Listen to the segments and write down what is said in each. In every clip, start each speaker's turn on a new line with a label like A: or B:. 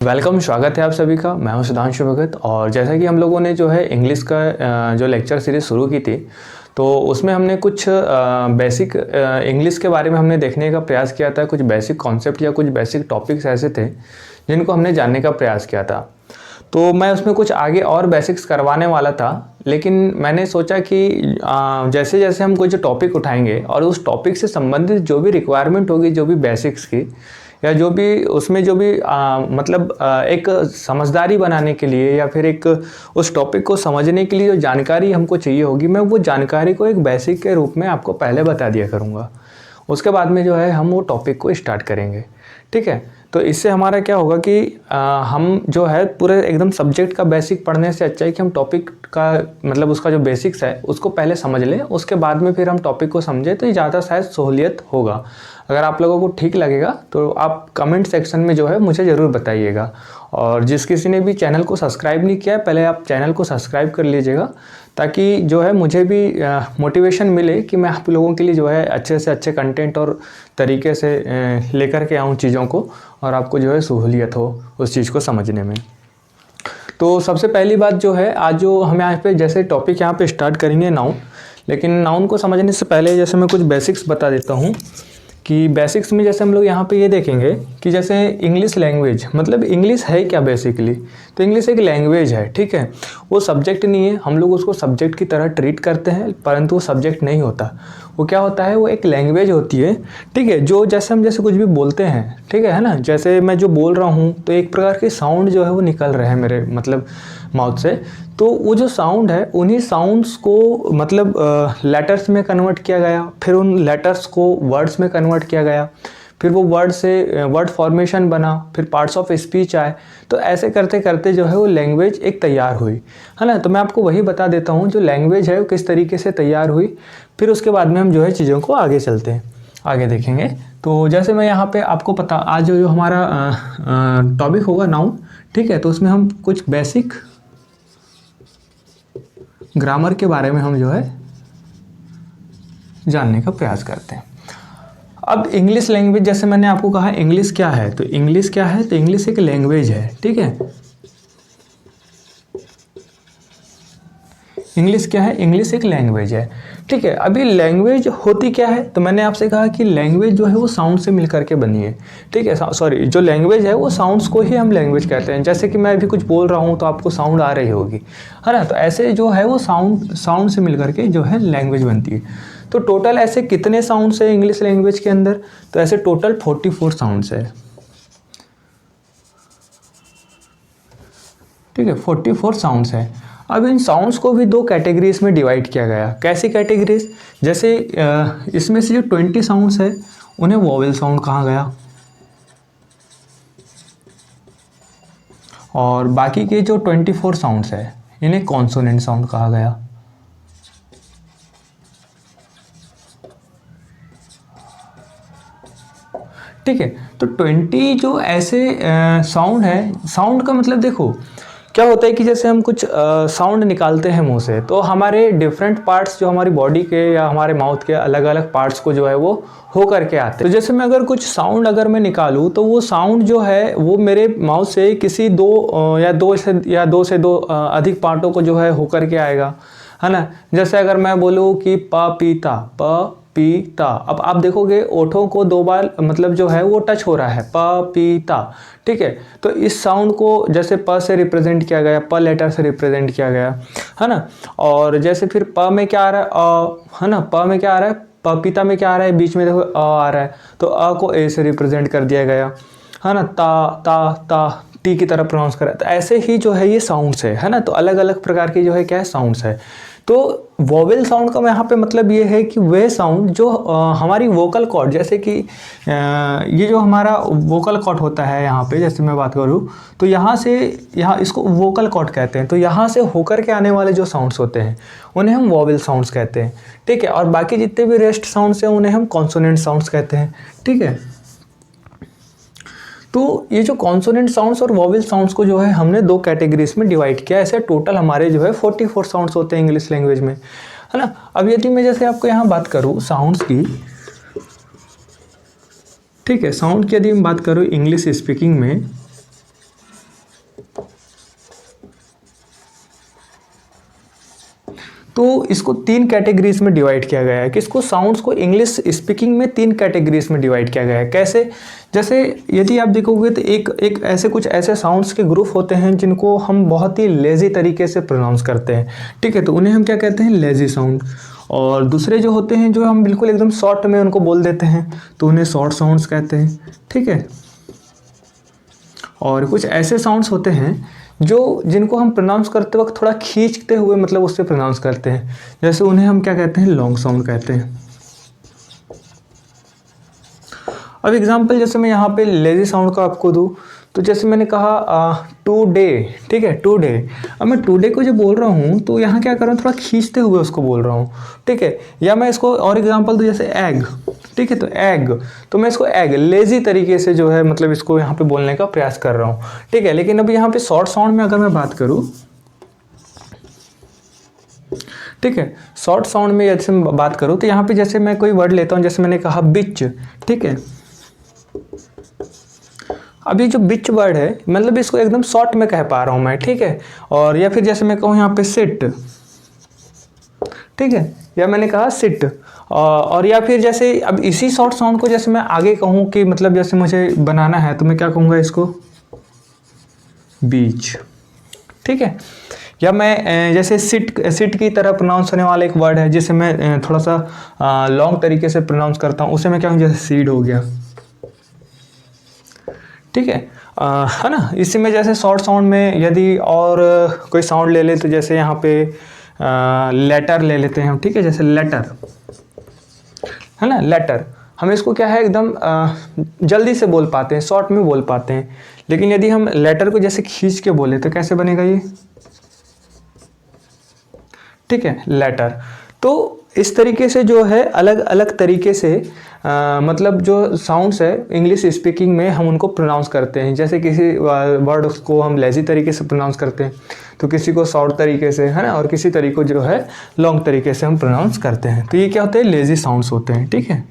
A: Welcome, स्वागत है आप सभी का। मैं हूं सुधांशु भगत। और जैसा कि हम लोगों ने जो है इंग्लिश का जो लेक्चर सीरीज़ शुरू की थी, तो उसमें हमने कुछ बेसिक इंग्लिश के बारे में हमने देखने का प्रयास किया था। कुछ बेसिक कॉन्सेप्ट या कुछ बेसिक टॉपिक्स ऐसे थे जिनको हमने जानने का प्रयास किया था। तो मैं उसमें कुछ आगे और बेसिक्स करवाने वाला था, लेकिन मैंने सोचा कि जैसे जैसे हम कुछ टॉपिक उठाएंगे और उस टॉपिक से संबंधित जो भी रिक्वायरमेंट होगी, जो भी बेसिक्स की या जो भी उसमें जो भी एक समझदारी बनाने के लिए या फिर एक उस टॉपिक को समझने के लिए जो जानकारी हमको चाहिए होगी, मैं वो जानकारी को एक बेसिक के रूप में आपको पहले बता दिया करूँगा। उसके बाद में जो है हम वो टॉपिक को स्टार्ट करेंगे। ठीक है, तो इससे हमारा क्या होगा कि हम जो है पूरे एकदम सब्जेक्ट का बेसिक पढ़ने से अच्छा है कि हम टॉपिक का उसका जो बेसिक्स है उसको पहले समझ लें, उसके बाद में फिर हम टॉपिक को समझें, तो ये ज़्यादा शायद सहूलियत होगा। अगर आप लोगों को ठीक लगेगा तो आप कमेंट सेक्शन में जो है मुझे ज़रूर बताइएगा। और जिस किसी ने भी चैनल को सब्सक्राइब नहीं किया है, पहले आप चैनल को सब्सक्राइब कर लीजिएगा, ताकि जो है मुझे भी मोटिवेशन मिले कि मैं आप लोगों के लिए जो है अच्छे से अच्छे कंटेंट और तरीके से लेकर के आऊँ चीज़ों को, और आपको जो है सहूलियत हो उस चीज़ को समझने में। तो सबसे पहली बात जो है, आज जो हम यहाँ पे जैसे टॉपिक यहाँ पे स्टार्ट करेंगे नाउन। लेकिन नाउन को समझने से पहले जैसे मैं कुछ बेसिक्स बता देता हूँ कि बेसिक्स में जैसे हम लोग यहाँ पे ये देखेंगे कि जैसे इंग्लिश लैंग्वेज, मतलब इंग्लिश है क्या बेसिकली। तो इंग्लिश एक लैंग्वेज है, ठीक है। वो सब्जेक्ट नहीं है, हम लोग उसको सब्जेक्ट की तरह ट्रीट करते हैं, परंतु वो सब्जेक्ट नहीं होता। वो क्या होता है, वो एक लैंग्वेज होती है, ठीक है। जो जैसे हम कुछ भी बोलते हैं, ठीक है ना। जैसे मैं जो बोल रहा हूँ तो एक प्रकार के साउंड जो है वो निकल रहे हैं मेरे माउथ से। तो वो जो साउंड है, उन्हीं साउंड्स को लेटर्स में कन्वर्ट किया गया, फिर उन लेटर्स को वर्ड्स में कन्वर्ट किया गया, फिर वो वर्ड से वर्ड फॉर्मेशन बना, फिर पार्ट्स ऑफ स्पीच आए। तो ऐसे करते करते जो है वो लैंग्वेज एक तैयार हुई, है ना। तो मैं आपको वही बता देता हूँ जो लैंग्वेज है वो किस तरीके से तैयार हुई, फिर उसके बाद में हम जो है चीज़ों को आगे चलते हैं, आगे देखेंगे। तो जैसे मैं यहाँ पे आपको आज जो हमारा टॉपिक होगा नाउन, ठीक है। तो उसमें हम कुछ बेसिक ग्रामर के बारे में हम जो है जानने का प्रयास करते हैं। अब इंग्लिश लैंग्वेज, जैसे मैंने आपको कहा इंग्लिश क्या है, तो इंग्लिश क्या है, तो इंग्लिश एक लैंग्वेज है, ठीक है। इंग्लिश क्या है, इंग्लिश एक लैंग्वेज है, ठीक है। अभी लैंग्वेज होती क्या है, तो मैंने आपसे कहा कि लैंग्वेज जो है वो साउंड से मिलकर के बनी है, ठीक है। सॉरी, जो लैंग्वेज है वो साउंड्स को ही हम लैंग्वेज कहते हैं। जैसे कि मैं अभी कुछ बोल रहा हूँ तो आपको साउंड आ रही होगी, है ना। तो ऐसे जो है वो साउंड से मिलकर के जो है लैंग्वेज बनती है। तो टोटल ऐसे कितने साउंड्स है इंग्लिश लैंग्वेज के अंदर, तो ऐसे टोटल 44 साउंड्स है, ठीक है। 44 साउंड्स है। अब इन साउंड्स को भी दो कैटेगरीज में डिवाइड किया गया। कैसी कैटेगरीज, जैसे इसमें से जो 20 साउंड्स है उन्हें वोवेल साउंड कहा गया, और बाकी के जो 24 साउंड्स है इन्हें कॉन्सोनेंट साउंड कहा गया। ठीक है, तो 20 जो ऐसे साउंड है, साउंड का मतलब देखो क्या होता है कि जैसे हम कुछ साउंड निकालते हैं मुंह से, तो हमारे डिफरेंट पार्ट्स जो हमारी बॉडी के या हमारे माउथ के अलग अलग पार्ट्स को जो है वो हो करके आते हैं। तो जैसे मैं अगर कुछ साउंड अगर मैं निकालूं, तो वो साउंड जो है वो मेरे माउथ से किसी दो से दो अधिक पार्टों को जो है हो करके आएगा, है ना। जैसे अगर मैं बोलूँ कि पपीता, पपीता, अब आप देखोगे ओठों को दो बार जो है वो टच हो रहा है, पपीता, ठीक है। तो इस साउंड को जैसे प से रिप्रेजेंट किया गया, प लेटर से रिप्रेजेंट किया गया, है ना। और जैसे फिर प में क्या आ रहा है, है ना। प में क्या आ रहा है, पपीता में क्या आ रहा है, बीच में देखो आ रहा है, तो को ए से रिप्रेजेंट कर दिया गया, है ना। ता टी की तरह प्रोनाउंस करा। तो ऐसे ही जो है ये साउंड्स है ना। तो अलग अलग प्रकार के जो है क्या है, साउंड्स है। तो वोवेल साउंड का यहाँ पे मतलब ये है कि वह साउंड जो हमारी वोकल कॉर्ड, जैसे कि ये जो हमारा वोकल कॉर्ड होता है यहाँ पे, जैसे मैं बात करूँ तो यहाँ इसको वोकल कॉर्ड कहते हैं। तो यहाँ से होकर के आने वाले जो साउंड्स होते हैं उन्हें हम वोवेल साउंड्स कहते हैं, ठीक है। और बाकी जितने भी रेस्ट साउंड्स हैं उन्हें हम कॉन्सोनेंट साउंड्स कहते हैं, ठीक है। तो ये जो कॉन्सोनेंट साउंड्स और वोवेल साउंड्स को जो है हमने दो कैटेगरीज में डिवाइड किया। ऐसे टोटल हमारे जो है 44 साउंड्स होते हैं इंग्लिश लैंग्वेज में, है ना। अब यदि मैं जैसे आपको यहाँ बात करूँ साउंड्स की, ठीक है, साउंड की यदि मैं बात करूँ इंग्लिश स्पीकिंग में, तो इसको 3 कैटेगरीज में डिवाइड किया गया है कि इसको साउंड्स को इंग्लिश स्पीकिंग में 3 कैटेगरीज में डिवाइड किया गया है। कैसे? जैसे यदि आप देखोगे तो एक ऐसे कुछ ऐसे साउंड्स के ग्रुप होते हैं जिनको हम बहुत ही लेजी तरीके से प्रोनाउंस करते हैं, ठीक है, तो उन्हें हम क्या कहते हैं, लेजी साउंड। और दूसरे जो होते हैं जो हम बिल्कुल एकदम शॉर्ट में उनको बोल देते हैं तो उन्हें शॉर्ट साउंड्स कहते हैं, ठीक है। और कुछ ऐसे साउंड्स होते हैं जिनको हम प्रोनाउंस करते वक्त थोड़ा खींचते हुए मतलब उससे प्रोनाउंस करते हैं, जैसे उन्हें हम क्या कहते हैं, लॉन्ग साउंड कहते हैं। अब एग्जांपल जैसे मैं यहाँ पे लेजी साउंड का आपको दूँ तो जैसे मैंने कहा टुडे, ठीक है, टुडे। अब मैं टुडे को जो बोल रहा हूँ तो यहाँ क्या कर रहा हूँ, थोड़ा खींचते हुए उसको बोल रहा हूँ, ठीक है। या मैं इसको और एग्जांपल दूँ जैसे एग, ठीक है, तो एग, तो मैं इसको एग लेजी तरीके से जो है मतलब इसको यहाँ पे बोलने का प्रयास कर रहा हूँ, ठीक है। लेकिन अब यहाँ पे शॉर्ट साउंड में अगर मैं बात करूँ, ठीक है, शॉर्ट साउंड में जैसे मैं बात करूँ तो यहाँ पे जैसे मैं कोई वर्ड लेता हूँ, जैसे मैंने कहा बिच, ठीक है। अब ये जो बिच वर्ड है मतलब इसको एकदम शॉर्ट में कह पा रहा हूँ मैं, ठीक है। और या फिर जैसे मैं कहूँ यहाँ पे सिट, ठीक है, या मैंने कहा सिट। और या फिर जैसे अब इसी शॉर्ट साउंड को जैसे मैं आगे कहूँ कि मतलब जैसे मुझे बनाना है तो मैं क्या कहूँगा इसको, बीच, ठीक है। या मैं जैसे सिट की तरह प्रोनाउंस होने वाला एक वर्ड है जिसे मैं थोड़ा सा लॉन्ग तरीके से प्रोनाउंस करता हूँ, उसे मैं क्या कहूँ, जैसे सीड हो गया, ठीक है ना। इसी में जैसे शॉर्ट साउंड में यदि और कोई साउंड ले ले तो जैसे यहाँ पे लेटर ले लेते हैं हम, ठीक है, जैसे लेटर है ना, लेटर। हम इसको क्या है एकदम जल्दी से बोल पाते हैं, शॉर्ट में बोल पाते हैं। लेकिन यदि हम लेटर को जैसे खींच के बोले तो कैसे बनेगा ये, ठीक है, लेटर। तो इस तरीके से जो है अलग अलग तरीके से मतलब जो साउंड्स है इंग्लिश स्पीकिंग में हम उनको प्रोनाउंस करते हैं। जैसे किसी वर्ड को हम लेजी तरीके से प्रोनाउंस करते हैं तो किसी को शॉर्ट तरीके से, है ना, और किसी तरीके को जो है लॉन्ग तरीके से हम प्रोनाउंस करते हैं। तो ये क्या होते हैं, लेजी साउंड्स होते हैं, ठीक है।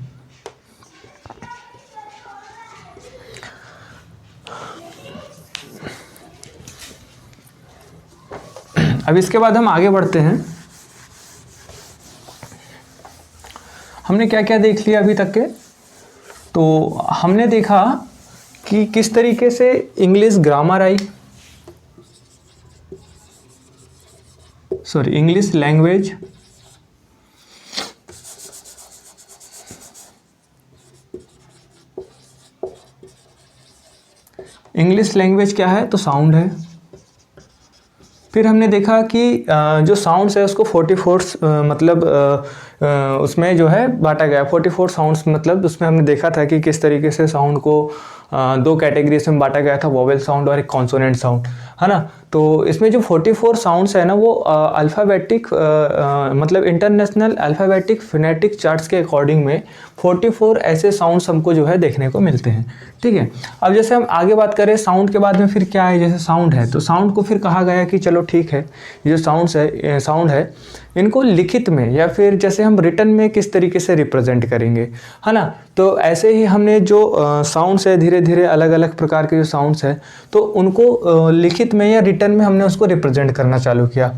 A: अब इसके बाद हम आगे बढ़ते हैं। हमने क्या क्या देख लिया अभी तक के, तो हमने देखा कि किस तरीके से इंग्लिश ग्रामर आई, sorry English language, English language क्या है, तो साउंड है। फिर हमने देखा कि जो साउंड्स है उसको 44 मतलब उसमें जो है बांटा गया, 44 साउंड्स, मतलब उसमें हमने देखा था कि किस तरीके से साउंड को 2 कैटेगरीज में बांटा गया था, वोवेल साउंड और एक कॉन्सोनेंट साउंड, है ना। तो इसमें जो 44 साउंड्स है ना वो अल्फ़ाबेटिक मतलब इंटरनेशनल अल्फ़ाबेटिक फोनेटिक चार्ट्स के अकॉर्डिंग में 44 ऐसे साउंड्स हमको जो है देखने को मिलते हैं, ठीक है। अब जैसे हम आगे बात करें साउंड के बाद में फिर क्या है, जैसे साउंड है तो साउंड को फिर कहा गया कि चलो ठीक है, ये जो साउंड है इनको लिखित में या फिर जैसे हम रिटन में किस तरीके से रिप्रेजेंट करेंगे, है ना। तो ऐसे ही हमने जो साउंड्स है धीरे धीरे अलग अलग प्रकार के जो साउंड्स है तो उनको लिखित में या रिटन में हमने उसको रिप्रेजेंट करना चालू किया।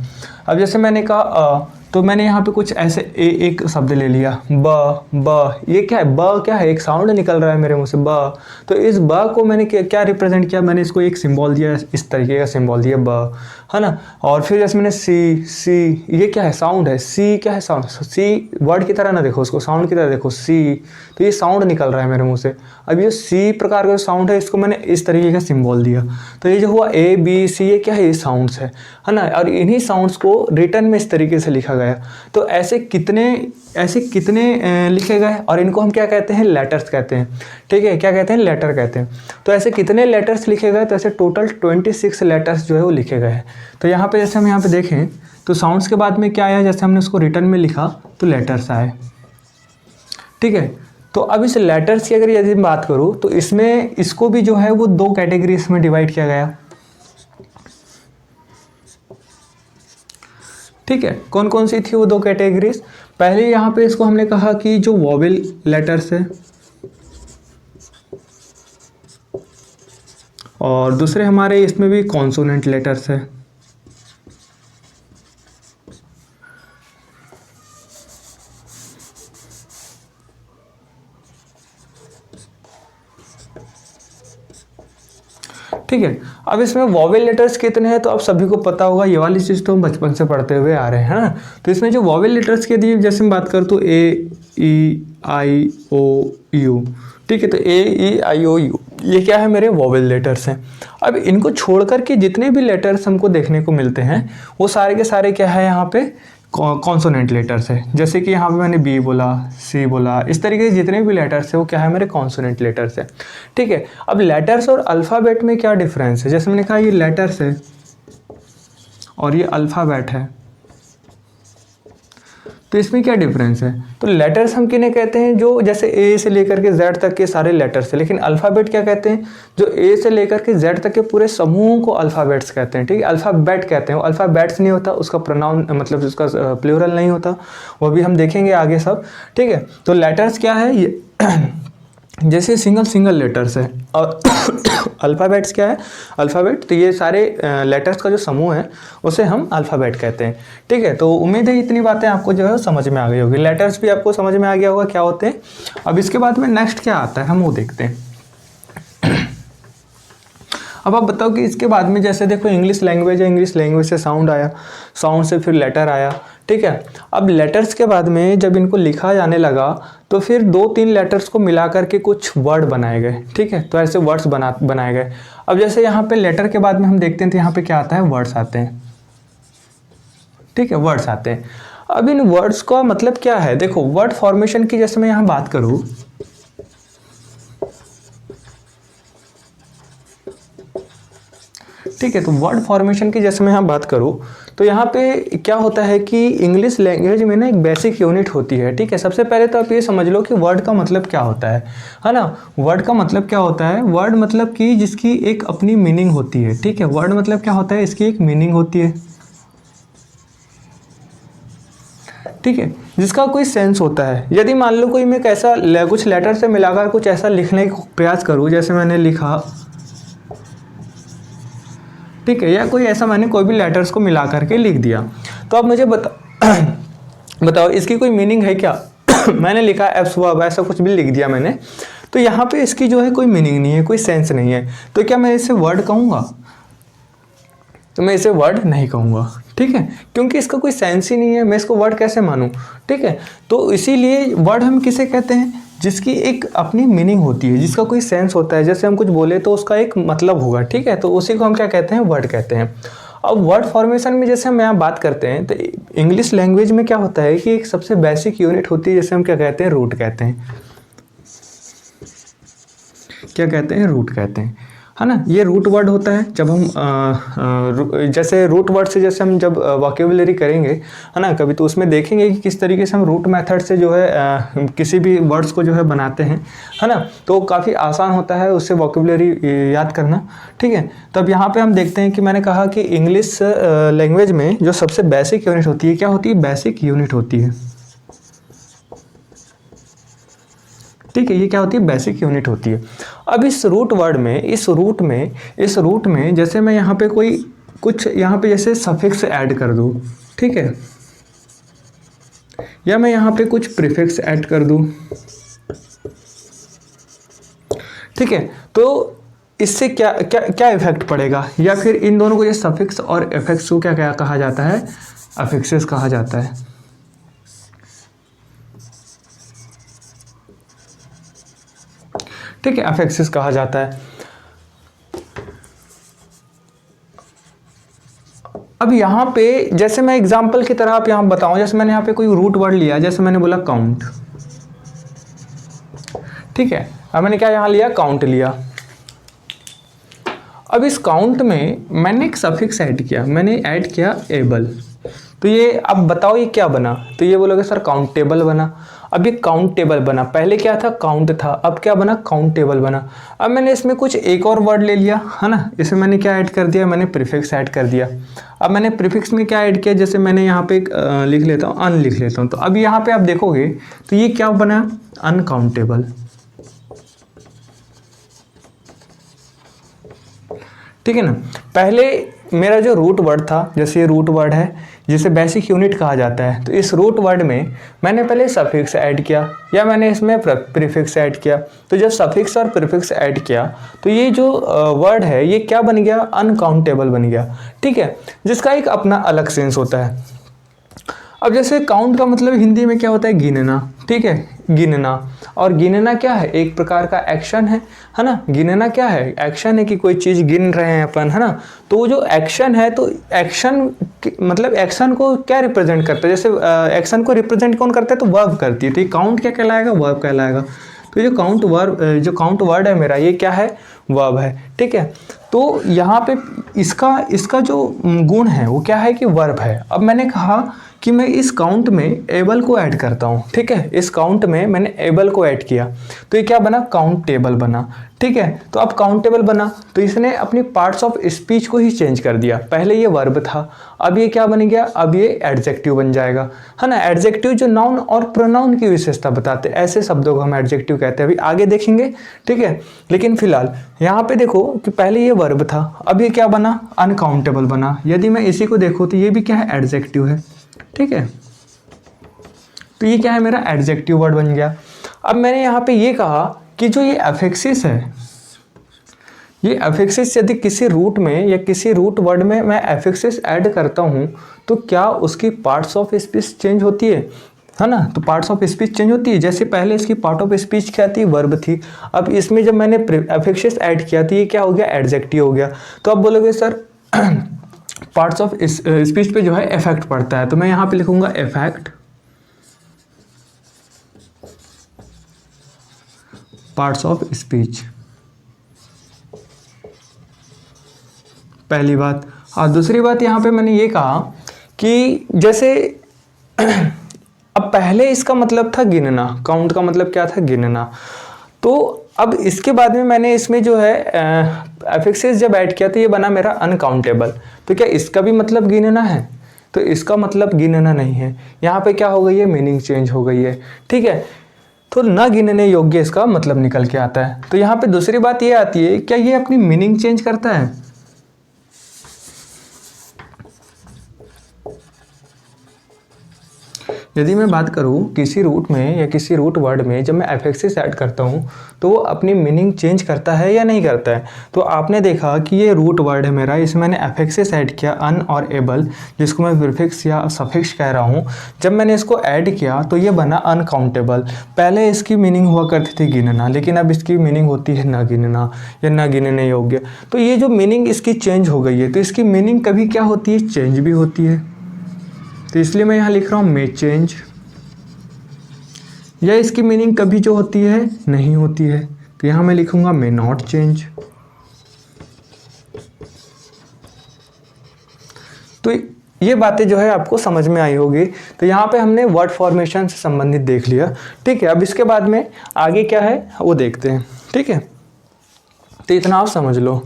A: अब जैसे मैंने कहा तो मैंने यहाँ पे कुछ ऐसे एक शब्द ले लिया, ब, ये क्या है, ब क्या है, एक साउंड निकल रहा है मेरे मुंह से, ब। तो इस ब को मैंने क्या रिप्रेजेंट किया, मैंने इसको एक सिंबल दिया, इस तरीके का सिंबल दिया, ब, है ना। और फिर जैसे मैंने सी, ये क्या है, साउंड है, सी क्या है, साउंड, सी वर्ड की तरह ना देखो उसको, साउंड की तरह देखो, सी, तो ये साउंड निकल रहा है मेरे मुंह से। अब ये सी प्रकार का जो साउंड है इसको मैंने इस तरीके का सिंबल दिया, तो ये जो हुआ ए बी सी, ये क्या है, ये साउंड्स है ना। और इन्हीं साउंड्स को रिटन में इस तरीके से लिखा गया। तो ऐसे कितने लिखे गए और इनको हम क्या कहते हैं, लेटर्स कहते हैं, ठीक है, क्या कहते हैं, लेटर कहते हैं। तो ऐसे कितने लेटर्स लिखे गए, तो ऐसे टोटल 26 लेटर्स जो है वो लिखे गए हैं। तो यहाँ पे जैसे हम यहाँ पे देखें तो साउंड्स के बाद में क्या आया, जैसे हमने उसको रिटन में लिखा तो लेटर्स आए, ठीक है। तो अब इस लेटर्स की अगर यदि मैं बात करूँ तो इसमें इसको भी जो है वो 2 कैटेगरीज में डिवाइड किया गया, ठीक है। कौन कौन सी थी वो 2 कैटेगरीज, पहले यहाँ पे इसको हमने कहा कि जो वोवेल लेटर्स है और दूसरे हमारे इसमें भी कॉन्सोनेंट लेटर्स है। ठीक है, अब इसमें वॉवेल लेटर्स कितने हैं तो आप सभी को पता होगा, ये वाली चीज़ तो हम बचपन से पढ़ते हुए आ रहे हैं ना। तो इसमें जो वॉवेल लेटर्स के दिए, जैसे मैं बात करूँ तो ए ई आई ओ यू, ठीक है, तो ए ई आई ओ यू ये क्या है, मेरे वॉवेल लेटर्स हैं। अब इनको छोड़ कर के जितने भी लेटर्स हमको देखने को मिलते हैं वो सारे के सारे क्या है, यहाँ पे कॉन्सोनेंट लेटर्स है। जैसे कि यहाँ पे मैंने बी बोला, सी बोला, इस तरीके से जितने भी लेटर्स है वो क्या है, मेरे कॉन्सोनेंट लेटर्स है। ठीक है, अब लेटर्स और अल्फ़ाबेट में क्या डिफरेंस है, जैसे मैंने कहा ये लेटर्स है और ये अल्फ़ाबेट है, तो इसमें क्या डिफरेंस है। तो लेटर्स हम किन्हें कहते हैं, जो जैसे ए से लेकर के जेड तक के सारे लेटर्स है, लेकिन अल्फ़ाबेट क्या कहते हैं, जो ए से लेकर के जेड तक के पूरे समूह को अल्फ़ाबेट्स कहते हैं। ठीक है, अल्फ़ाबेट कहते हैं, वो अल्फ़ाबेट्स नहीं होता, उसका प्रोनाउन मतलब उसका प्लूरल नहीं होता, वो भी हम देखेंगे आगे सब। ठीक है, तो लेटर्स क्या है, ये जैसे सिंगल लेटर्स है, और अल्फ़ाबेट्स क्या है, अल्फ़ाबेट तो ये सारे लेटर्स का जो समूह है उसे हम अल्फ़ाबेट कहते हैं। ठीक है, तो उम्मीद है इतनी बातें आपको जो है समझ में आ गई होगी, लेटर्स भी आपको समझ में आ गया होगा क्या होते हैं। अब इसके बाद में नेक्स्ट क्या आता है हम वो देखते हैं। अब आप बताओ कि इसके बाद में, जैसे देखो इंग्लिश लैंग्वेज है, इंग्लिश लैंग्वेज से साउंड आया, साउंड से फिर लेटर आया। ठीक है, अब लेटर्स के बाद में जब इनको लिखा जाने लगा तो फिर 2-3 लेटर्स को मिला करके कुछ वर्ड बनाए गए। ठीक है, तो ऐसे वर्ड्स बनाए गए। अब जैसे यहाँ पे लेटर के बाद में हम देखते हैं तो यहाँ पे क्या आता है, वर्ड्स आते हैं। ठीक है, वर्ड्स आते हैं। अब इन वर्ड्स का मतलब क्या है, देखो वर्ड फॉर्मेशन की जैसे मैं यहाँ बात करूँ, ठीक है, तो वर्ड फॉर्मेशन की जैसे मैं यहाँ बात करूँ तो यहाँ पे क्या होता है कि इंग्लिश लैंग्वेज में ना एक बेसिक यूनिट होती है। ठीक है, सबसे पहले तो आप ये समझ लो कि वर्ड का मतलब क्या होता है ना। वर्ड का मतलब क्या होता है, वर्ड मतलब कि जिसकी एक अपनी मीनिंग होती है। ठीक है, वर्ड मतलब क्या होता है, इसकी एक मीनिंग होती है। ठीक है, जिसका कोई सेंस होता है। यदि मान लो कोई मैं कैसा कुछ लेटर से मिलाकर कुछ ऐसा लिखने का प्रयास करूँ, जैसे मैंने लिखा, ठीक है, या कोई ऐसा मैंने कोई भी लेटर्स को मिला करके लिख दिया, तो अब मुझे बताओ इसकी कोई मीनिंग है क्या। मैंने लिखा एप्स वर्ब, ऐसा कुछ भी लिख दिया मैंने, तो यहाँ पे इसकी जो है कोई मीनिंग नहीं है, कोई सेंस नहीं है, तो क्या मैं इसे वर्ड कहूँगा, तो मैं इसे वर्ड नहीं कहूँगा। ठीक है, क्योंकि इसका कोई सेंस ही नहीं है, मैं इसको वर्ड कैसे मानूँ। ठीक है, तो इसीलिए वर्ड हम किसे कहते हैं, जिसकी एक अपनी मीनिंग होती है, जिसका कोई सेंस होता है। जैसे हम कुछ बोले तो उसका एक मतलब होगा। ठीक है, तो उसी को हम क्या कहते हैं, वर्ड कहते हैं। अब वर्ड फॉर्मेशन में जैसे हम यहाँ बात करते हैं तो इंग्लिश लैंग्वेज में क्या होता है कि एक सबसे बेसिक यूनिट होती है, जैसे हम क्या कहते हैं, रूट कहते हैं। क्या कहते हैं, रूट कहते हैं, है ना। ये रूट वर्ड होता है। जब हम जैसे रूट वर्ड से जैसे हम जब वोकैबुलरी करेंगे, है ना, कभी तो उसमें देखेंगे कि किस तरीके से हम रूट मेथड से जो है किसी भी वर्ड्स को जो है बनाते हैं, है ना, तो काफ़ी आसान होता है उससे वोकैबुलरी याद करना। ठीक है, तब यहाँ पे हम देखते हैं कि मैंने कहा कि इंग्लिश लैंग्वेज में जो सबसे बेसिक यूनिट होती है, क्या होती है, बेसिक यूनिट होती है। ठीक है, ये क्या होती है, बेसिक यूनिट होती है। अब इस रूट वर्ड में, इस रूट में जैसे मैं यहाँ पे कोई कुछ यहाँ पे जैसे सफिक्स ऐड कर दूँ, ठीक है, या मैं यहाँ पे कुछ प्रीफिक्स ऐड कर दूँ, ठीक है, तो इससे क्या क्या क्या इफेक्ट पड़ेगा, या फिर इन दोनों को, ये सफिक्स और एफिक्स को क्या क्या कहा जाता है, अफिक्सेस कहा जाता है। ठीक है, अफिक्सेस कहा जाता है। अब यहाँ पे जैसे मैं एग्जांपल की तरह आप यहाँ बताऊं, जैसे मैंने यहाँ पे कोई रूट वर्ड लिया, जैसे मैंने बोला काउंट। ठीक है, अब मैंने क्या यहाँ लिया, काउंट लिया। अब इस काउंट में मैंने एक सफिक्स ऐड किया, मैंने ऐड किया एबल, तो ये अब बताओ ये क्या बना, तो ये बोलोगे सर काउंटेबल बना। अब ये काउंटेबल बना, पहले क्या था, काउंट था, अब क्या बना, काउंटेबल बना। अब मैंने इसमें कुछ एक और वर्ड ले लिया, है ना, इसमें मैंने क्या ऐड कर दिया, मैंने प्रीफिक्स ऐड कर दिया। अब मैंने प्रीफिक्स में क्या ऐड किया, जैसे मैंने यहाँ पे लिख लेता हूँ, अन लिख लेता हूँ, तो अब यहाँ पे आप देखोगे तो ये क्या बना, अनकाउंटेबल। ठीक है ना। पहले मेरा जो रूट वर्ड था, जैसे ये रूट वर्ड है जिसे बेसिक यूनिट कहा जाता है, तो इस रूट वर्ड में मैंने पहले सफिक्स ऐड किया या मैंने इसमें प्रीफिक्स ऐड किया। तो जब सफिक्स और प्रीफिक्स ऐड किया तो ये जो वर्ड है ये क्या बन गया, अनकाउंटेबल बन गया। ठीक है, जिसका एक अपना अलग सेंस होता है। अब जैसे काउंट का मतलब हिंदी में क्या होता है, गिनना। ठीक है, गिनना। और गिनना क्या है, एक प्रकार का एक्शन है ना। गिनना क्या है, एक्शन है कि कोई चीज़ गिन रहे हैं अपन, है ना। तो वो जो एक्शन है, तो एक्शन मतलब एक्शन को क्या रिप्रेजेंट करता है, जैसे एक्शन को रिप्रेजेंट कौन करता है, तो वर्ब करती है। तो ये काउंट क्या कहलाएगा, वर्ब कहलाएगा। तो जो काउंट वर्ड है मेरा, ये क्या है, वर्ब है। ठीक है, तो यहाँ पे इसका जो गुण है वो क्या है कि वर्ब है। अब मैंने कहा कि मैं इस काउंट में एबल को ऐड करता हूँ। ठीक है, इस काउंट में मैंने एबल को ऐड किया तो ये क्या बना, काउंटेबल बना। ठीक है, तो अब काउंटेबल बना तो इसने अपनी पार्ट्स ऑफ स्पीच को ही चेंज कर दिया। पहले ये वर्ब था, अब ये क्या बन गया, अब ये एडजेक्टिव बन जाएगा, है ना। एडजेक्टिव जो नाउन और प्रोनाउन की विशेषता बताते हैं, ऐसे शब्दों को हम एडजेक्टिव कहते हैं। अभी आगे देखेंगे। ठीक है, लेकिन फिलहाल यहाँ पे देखो कि पहले ये वर्ब था, अब ये क्या बना, अनकाउंटेबल बना। यदि मैं इसी को देखूँ तो ये भी क्या है, एडजेक्टिव है। ठीक है, तो ये क्या है, मेरा एडजेक्टिव वर्ड बन गया। अब मैंने यहाँ पे ये कहा कि जो ये अफिक्सिस है, ये अफिक्सिस यदि किसी रूट में या किसी रूट वर्ड में मैं अफिक्सिस ऐड करता हूँ तो क्या उसकी पार्ट्स ऑफ स्पीच चेंज होती है ना। तो पार्ट्स ऑफ स्पीच चेंज होती है। जैसे पहले इसकी पार्ट ऑफ स्पीच क्या थी, वर्ब थी। अब इसमें जब मैंने अफिक्सिस ऐड किया तो ये क्या हो गया, एडजेक्टिव हो गया। तो अब बोलोगे सर पार्ट्स ऑफ स्पीच पे जो है इफेक्ट पड़ता है, तो मैं यहाँ पे लिखूंगा इफेक्ट पार्ट्स ऑफ स्पीच, पहली बात। और दूसरी बात यहाँ पे मैंने ये कहा कि जैसे अब पहले इसका मतलब था गिनना, काउंट का मतलब क्या था, गिनना। तो अब इसके बाद में मैंने इसमें जो है अफिक्सिस जब ऐड किया तो ये बना मेरा अनकाउंटेबल। तो क्या इसका भी मतलब गिनना है, तो इसका मतलब गिनना नहीं है। यहाँ पे क्या हो गई है, मीनिंग चेंज हो गई है। ठीक है, तो न गिनने योग्य इसका मतलब निकल के आता है। तो यहाँ पे दूसरी बात ये आती है, क्या ये अपनी मीनिंग चेंज करता है। यदि मैं बात करूँ किसी रूट में या किसी रूट वर्ड में जब मैं एफिक्सिस ऐड करता हूँ तो वो अपनी मीनिंग चेंज करता है या नहीं करता है। तो आपने देखा कि ये रूट वर्ड है मेरा, इसमें मैंने एफिक्सिस ऐड किया अन और एबल, जिसको मैं प्रीफिक्स या सफिक्स कह रहा हूँ। जब मैंने इसको ऐड किया तो ये बना अनकाउंटेबल। पहले इसकी मीनिंग हुआ करती थी गिनना, लेकिन अब इसकी मीनिंग होती है न गिनना या न गिनने योग्य। तो ये जो मीनिंग इसकी चेंज हो गई है, तो इसकी मीनिंग कभी क्या होती है, चेंज भी होती है। तो इसलिए मैं यहाँ लिख रहा हूँ मे चेंज, या इसकी मीनिंग कभी जो होती है नहीं होती है, तो यहाँ मैं लिखूंगा मे नॉट चेंज। तो ये बातें जो है आपको समझ में आई होगी। तो यहाँ पे हमने वर्ड फॉर्मेशन से संबंधित देख लिया। ठीक है, अब इसके बाद में आगे क्या है वो देखते हैं। ठीक है, तो इतना आप समझ लो,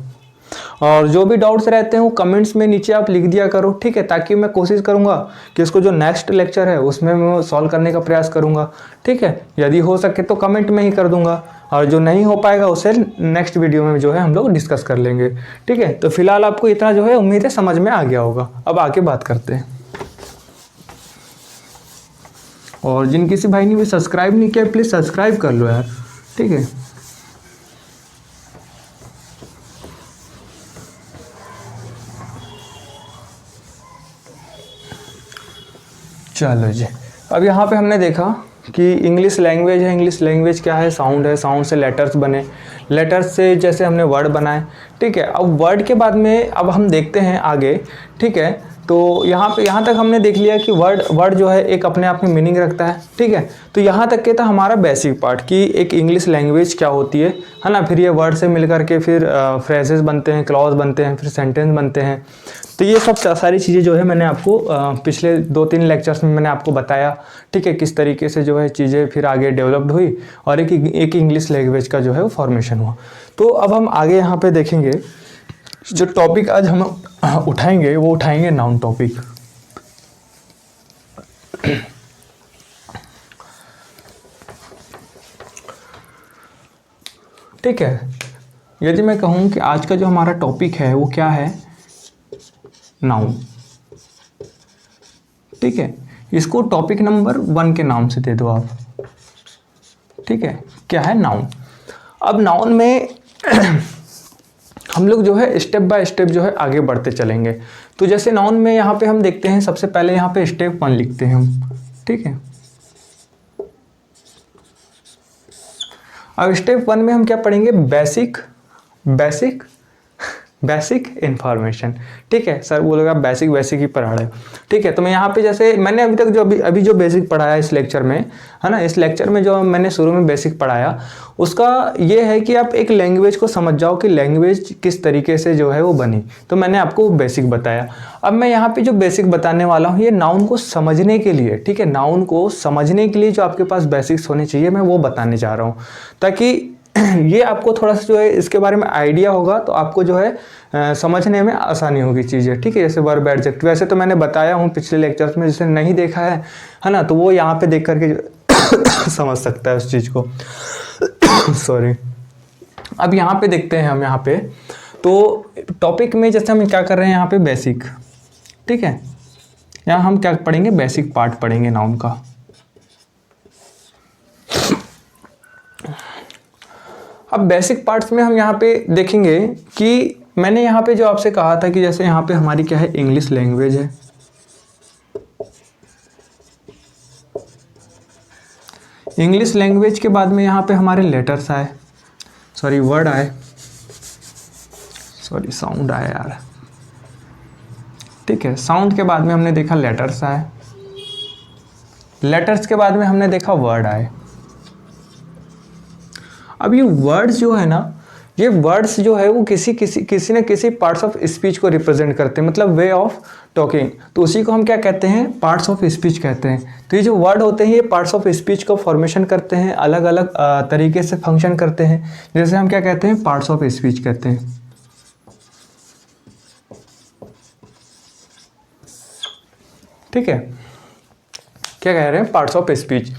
A: और जो भी डाउट्स रहते हैं वो कमेंट्स में नीचे आप लिख दिया करो। ठीक है, ताकि मैं कोशिश करूंगा कि इसको जो नेक्स्ट लेक्चर है उसमें मैं सॉल्व करने का प्रयास करूंगा। ठीक है, यदि हो सके तो कमेंट में ही कर दूंगा, और जो नहीं हो पाएगा उसे नेक्स्ट वीडियो में जो है हम लोग डिस्कस कर लेंगे। ठीक है, तो फिलहाल आपको इतना जो है उम्मीद है समझ में आ गया होगा। अब आगे बात करते हैं। और जिन किसी भाई ने भी सब्सक्राइब नहीं किया प्लीज़ सब्सक्राइब कर लो यार। ठीक है, चलो जी। अब यहाँ पे हमने देखा कि इंग्लिश लैंग्वेज है। इंग्लिश लैंग्वेज क्या है, साउंड है। साउंड से लेटर्स बने, लेटर्स से जैसे हमने वर्ड बनाए। ठीक है, अब वर्ड के बाद में अब हम देखते हैं आगे। ठीक है, तो यहाँ तक हमने देख लिया कि वर्ड जो है एक अपने आप में मीनिंग रखता है। ठीक है, तो यहाँ तक के था हमारा बेसिक पार्ट कि एक इंग्लिश लैंग्वेज क्या होती है ना। फिर ये वर्ड से मिल करके फिर फ्रेजेस बनते हैं, क्लॉज बनते हैं, फिर सेंटेंस बनते हैं। तो ये सब सारी चीज़ें जो है मैंने आपको पिछले 2-3 लेक्चर्स में मैंने आपको बताया। ठीक है, किस तरीके से जो है चीज़ें फिर आगे डेवलप्ड हुई और एक इंग्लिश लैंग्वेज का जो है वो फॉर्मेशन हुआ। तो अब हम आगे यहाँ पे देखेंगे, जो टॉपिक आज हम उठाएंगे वो उठाएंगे नाउन टॉपिक। ठीक है, यदि मैं कहूँ कि आज का जो हमारा टॉपिक है वो क्या है, नाउन, ठीक है, इसको टॉपिक नंबर 1 के नाम से दे दो आप, ठीक है, क्या है, नाउन। अब नाउन में हम लोग जो है स्टेप बाय स्टेप जो है आगे बढ़ते चलेंगे। तो जैसे नाउन में यहाँ पे हम देखते हैं, सबसे पहले यहाँ पे स्टेप 1 लिखते हैं हम, ठीक है। अब स्टेप 1 में हम क्या पढ़ेंगे, बेसिक इन्फॉर्मेशन, ठीक है। सर बोलेगा बेसिक ही पढ़ा रहे, ठीक है। तो मैं यहाँ पे जैसे मैंने अभी तक जो अभी जो बेसिक पढ़ाया इस लेक्चर में, है ना, इस लेक्चर में जो मैंने शुरू में बेसिक पढ़ाया उसका ये है कि आप एक लैंग्वेज को समझ जाओ कि लैंग्वेज किस तरीके से जो है वो बनी, तो मैंने आपको बेसिक बताया। अब मैं यहाँ पे जो बेसिक बताने वाला हूँ ये नाउन को समझने के लिए, ठीक है, नाउन को समझने के लिए जो आपके पास बेसिक्स होने चाहिए मैं वो बताने जा रहा हूँ, ताकि ये आपको थोड़ा सा जो है इसके बारे में आइडिया होगा तो आपको जो है समझने में आसानी होगी चीज़ें, ठीक है। जैसे वर्ब एडजेक्टिव वैसे तो मैंने बताया हूँ पिछले लेक्चर्स में, जिसने नहीं देखा है ना, तो वो यहाँ पे देख करके समझ सकता है उस चीज़ को। सॉरी। अब यहाँ पे देखते हैं हम, यहाँ पे तो टॉपिक में जैसे हम क्या कर रहे हैं यहाँ पे बेसिक, ठीक है, यहाँ हम क्या पढ़ेंगे, बेसिक पार्ट पढ़ेंगे नाउन का। अब बेसिक पार्ट्स में हम यहाँ पे देखेंगे कि मैंने यहाँ पे जो आपसे कहा था कि जैसे यहाँ पे हमारी क्या है, इंग्लिश लैंग्वेज है, इंग्लिश लैंग्वेज के बाद में यहाँ पे हमारे लेटर्स आए, सॉरी वर्ड आए, सॉरी साउंड आया यार, ठीक है। साउंड के बाद में हमने देखा लेटर्स आए, लेटर्स के बाद में हमने देखा वर्ड आए। अब ये वर्ड्स जो है ना, ये वर्ड्स जो है वो किसी न किसी पार्ट्स ऑफ स्पीच को रिप्रेजेंट करते हैं, मतलब वे ऑफ टॉकिंग, तो उसी को हम क्या कहते हैं, पार्ट्स ऑफ स्पीच कहते हैं। तो ये जो वर्ड होते हैं ये पार्ट्स ऑफ स्पीच को फॉर्मेशन करते हैं, अलग अलग तरीके से फंक्शन करते हैं, जैसे हम क्या कहते हैं, पार्ट्स ऑफ स्पीच कहते हैं, ठीक है। क्या कह रहे हैं, पार्ट्स ऑफ स्पीच।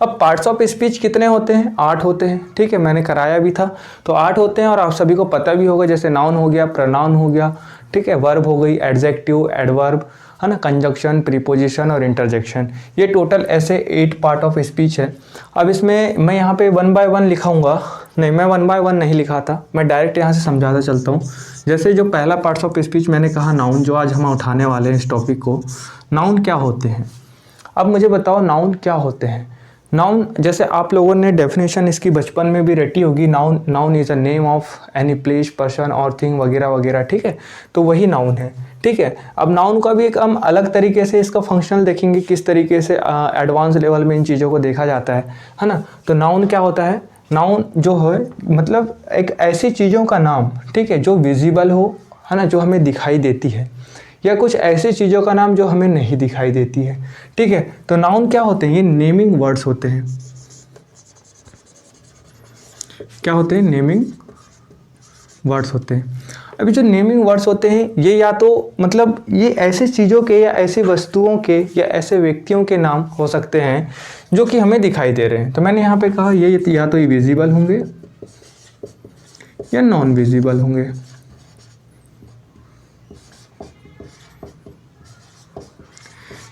A: अब पार्ट्स ऑफ स्पीच कितने होते हैं, 8 होते हैं, ठीक है, मैंने कराया भी था, तो 8 होते हैं और आप सभी को पता भी होगा, जैसे नाउन हो गया, प्रोनाउन हो गया, ठीक है, वर्ब हो गई, एडजेक्टिव, एडवर्ब, है ना, कंजक्शन, प्रीपोजिशन और इंटरजेक्शन, ये टोटल ऐसे 8 पार्ट ऑफ स्पीच है। अब इसमें मैं यहाँ पे 1 बाय 1 लिखाऊंगा, नहीं मैं 1 बाय 1 नहीं लिखा था, मैं डायरेक्ट यहाँ से समझाता चलता हूँ। जैसे जो पहला पार्ट्स ऑफ स्पीच मैंने कहा नाउन, जो आज हम उठाने वाले हैं इस टॉपिक को, नाउन क्या होते हैं। अब मुझे बताओ नाउन क्या होते हैं। नाउन जैसे आप लोगों ने डेफिनेशन इसकी बचपन में भी रटी होगी, noun is a name of any place, person और थिंग वगैरह वगैरह, ठीक है, तो वही नाउन है, ठीक है। अब नाउन का भी एक हम अलग तरीके से इसका फंक्शनल देखेंगे, किस तरीके से एडवांस लेवल में इन चीज़ों को देखा जाता है ना। तो नाउन क्या होता है, नाउन जो है मतलब एक ऐसी चीज़ों का नाम, ठीक है, जो विजिबल हो, है ना, जो हमें दिखाई देती है, या कुछ ऐसी चीज़ों का नाम जो हमें नहीं दिखाई देती है, ठीक है। तो नाउन क्या होते हैं, ये नेमिंग वर्ड्स होते हैं। क्या होते हैं, नेमिंग वर्ड्स होते हैं। अभी जो नेमिंग वर्ड्स होते हैं ये या तो मतलब ये ऐसी चीज़ों के या ऐसी वस्तुओं के या ऐसे व्यक्तियों के नाम हो सकते हैं जो कि हमें दिखाई दे रहे हैं। तो मैंने यहाँ पे कहा ये या तो ये विजिबल होंगे या नॉन विजिबल होंगे,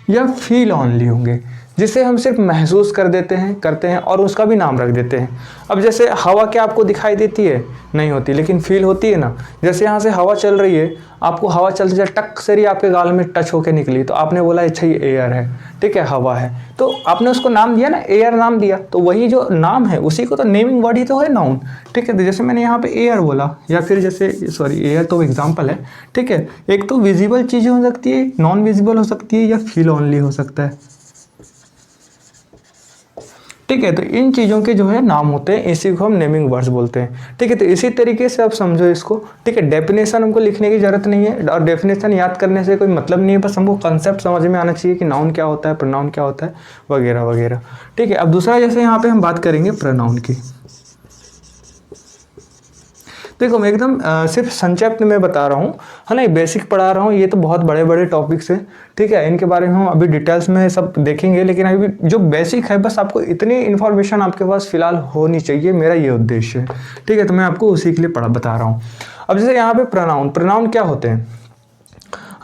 A: या फील ऑनली होंगे, जिसे हम सिर्फ महसूस करते हैं और उसका भी नाम रख देते हैं। अब जैसे हवा क्या आपको दिखाई देती है, नहीं होती, लेकिन फील होती है ना। जैसे यहाँ से हवा चल रही है, आपको हवा चलते चल टक से ही आपके गाल में टच होके निकली, तो आपने बोला अच्छा ये एयर है, ठीक है, हवा है, तो आपने उसको नाम दिया ना, एयर नाम दिया, तो वही जो नाम है उसी को तो नेमिंग वर्ड ही तो है नाउन, ठीक है। तो जैसे मैंने यहाँ पे एयर बोला, या फिर जैसे सॉरी एयर तो एग्जाम्पल है, ठीक है, एक तो विजिबल चीज़ें हो सकती है, नॉन विजिबल हो सकती है, या फील ऑनली हो सकता है, ठीक है। तो इन चीज़ों के जो है नाम होते हैं, इसी को हम नेमिंग वर्ड्स बोलते हैं, ठीक है। तो इसी तरीके से आप समझो इसको, ठीक है। डेफिनेशन हमको लिखने की ज़रूरत नहीं है और डेफिनेशन याद करने से कोई मतलब नहीं है, बस हमको कंसेप्ट समझ में आना चाहिए कि नाउन क्या होता है, प्रोनाउन क्या होता है वगैरह वगैरह, ठीक है। अब दूसरा जैसे यहाँ पे हम बात करेंगे प्रोनाउन की। देखो मैं एकदम सिर्फ संक्षिप्त में बता रहा हूँ, है ना, ये बेसिक पढ़ा रहा हूँ, ये तो बहुत बड़े बड़े टॉपिक्स हैं, ठीक है, इनके बारे में हम अभी डिटेल्स में सब देखेंगे, लेकिन अभी जो बेसिक है बस आपको इतनी इन्फॉर्मेशन आपके पास फिलहाल होनी चाहिए, मेरा ये उद्देश्य है, ठीक है। तो मैं आपको उसी के लिए बता रहा हूँ। अब जैसे यहाँ पे प्रोनाउन, प्रोनाउन क्या होते हैं,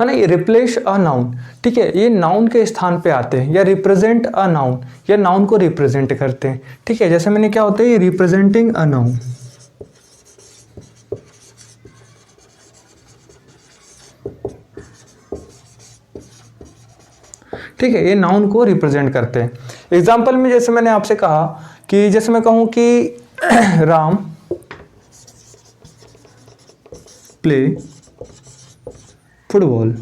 A: है ना, ये रिप्लेस अ नाउन, ठीक है, ये नाउन के स्थान पे आते हैं, या रिप्रेजेंट अ नाउन, या नाउन को रिप्रेजेंट करते हैं, ठीक है। जैसे मैंने क्या होता है, ये रिप्रेजेंटिंग अ नाउन, ठीक है, ये नाउन को रिप्रेजेंट करते हैं। एग्जाम्पल में जैसे मैंने आपसे कहा कि जैसे मैं कहूं कि राम प्ले फुटबॉल,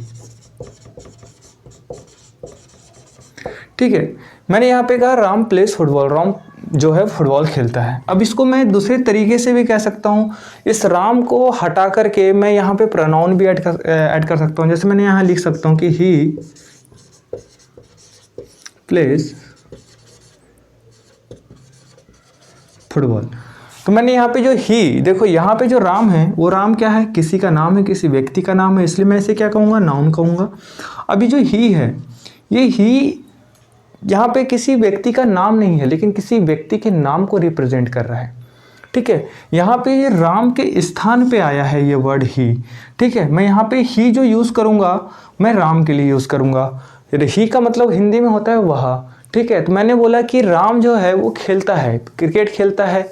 A: ठीक है, मैंने यहाँ पे कहा राम प्लेस फुटबॉल, राम जो है फुटबॉल खेलता है। अब इसको मैं दूसरे तरीके से भी कह सकता हूँ, इस राम को हटा करके मैं यहाँ पे प्रोनाउन भी ऐड कर सकता हूँ। जैसे मैंने यहाँ लिख सकता हूँ कि ही प्लेस फुटबॉल। तो मैंने यहाँ पे जो ही, देखो यहाँ पे जो राम है वो राम क्या है, किसी का नाम है, किसी व्यक्ति का नाम है, इसलिए मैं इसे क्या कहूँगा, नाउन कहूँगा। अभी जो ही है, ये ही यहाँ पे किसी व्यक्ति का नाम नहीं है, लेकिन किसी व्यक्ति के नाम को रिप्रेजेंट कर रहा है, ठीक है। यहाँ पे ये राम के स्थान पे आया है ये वर्ड ही, ठीक है। मैं यहाँ पे ही जो यूज़ करूँगा मैं राम के लिए यूज़ करूँगा। ही का मतलब हिंदी में होता है वह, ठीक है। तो मैंने बोला कि राम जो है वो खेलता है, क्रिकेट खेलता है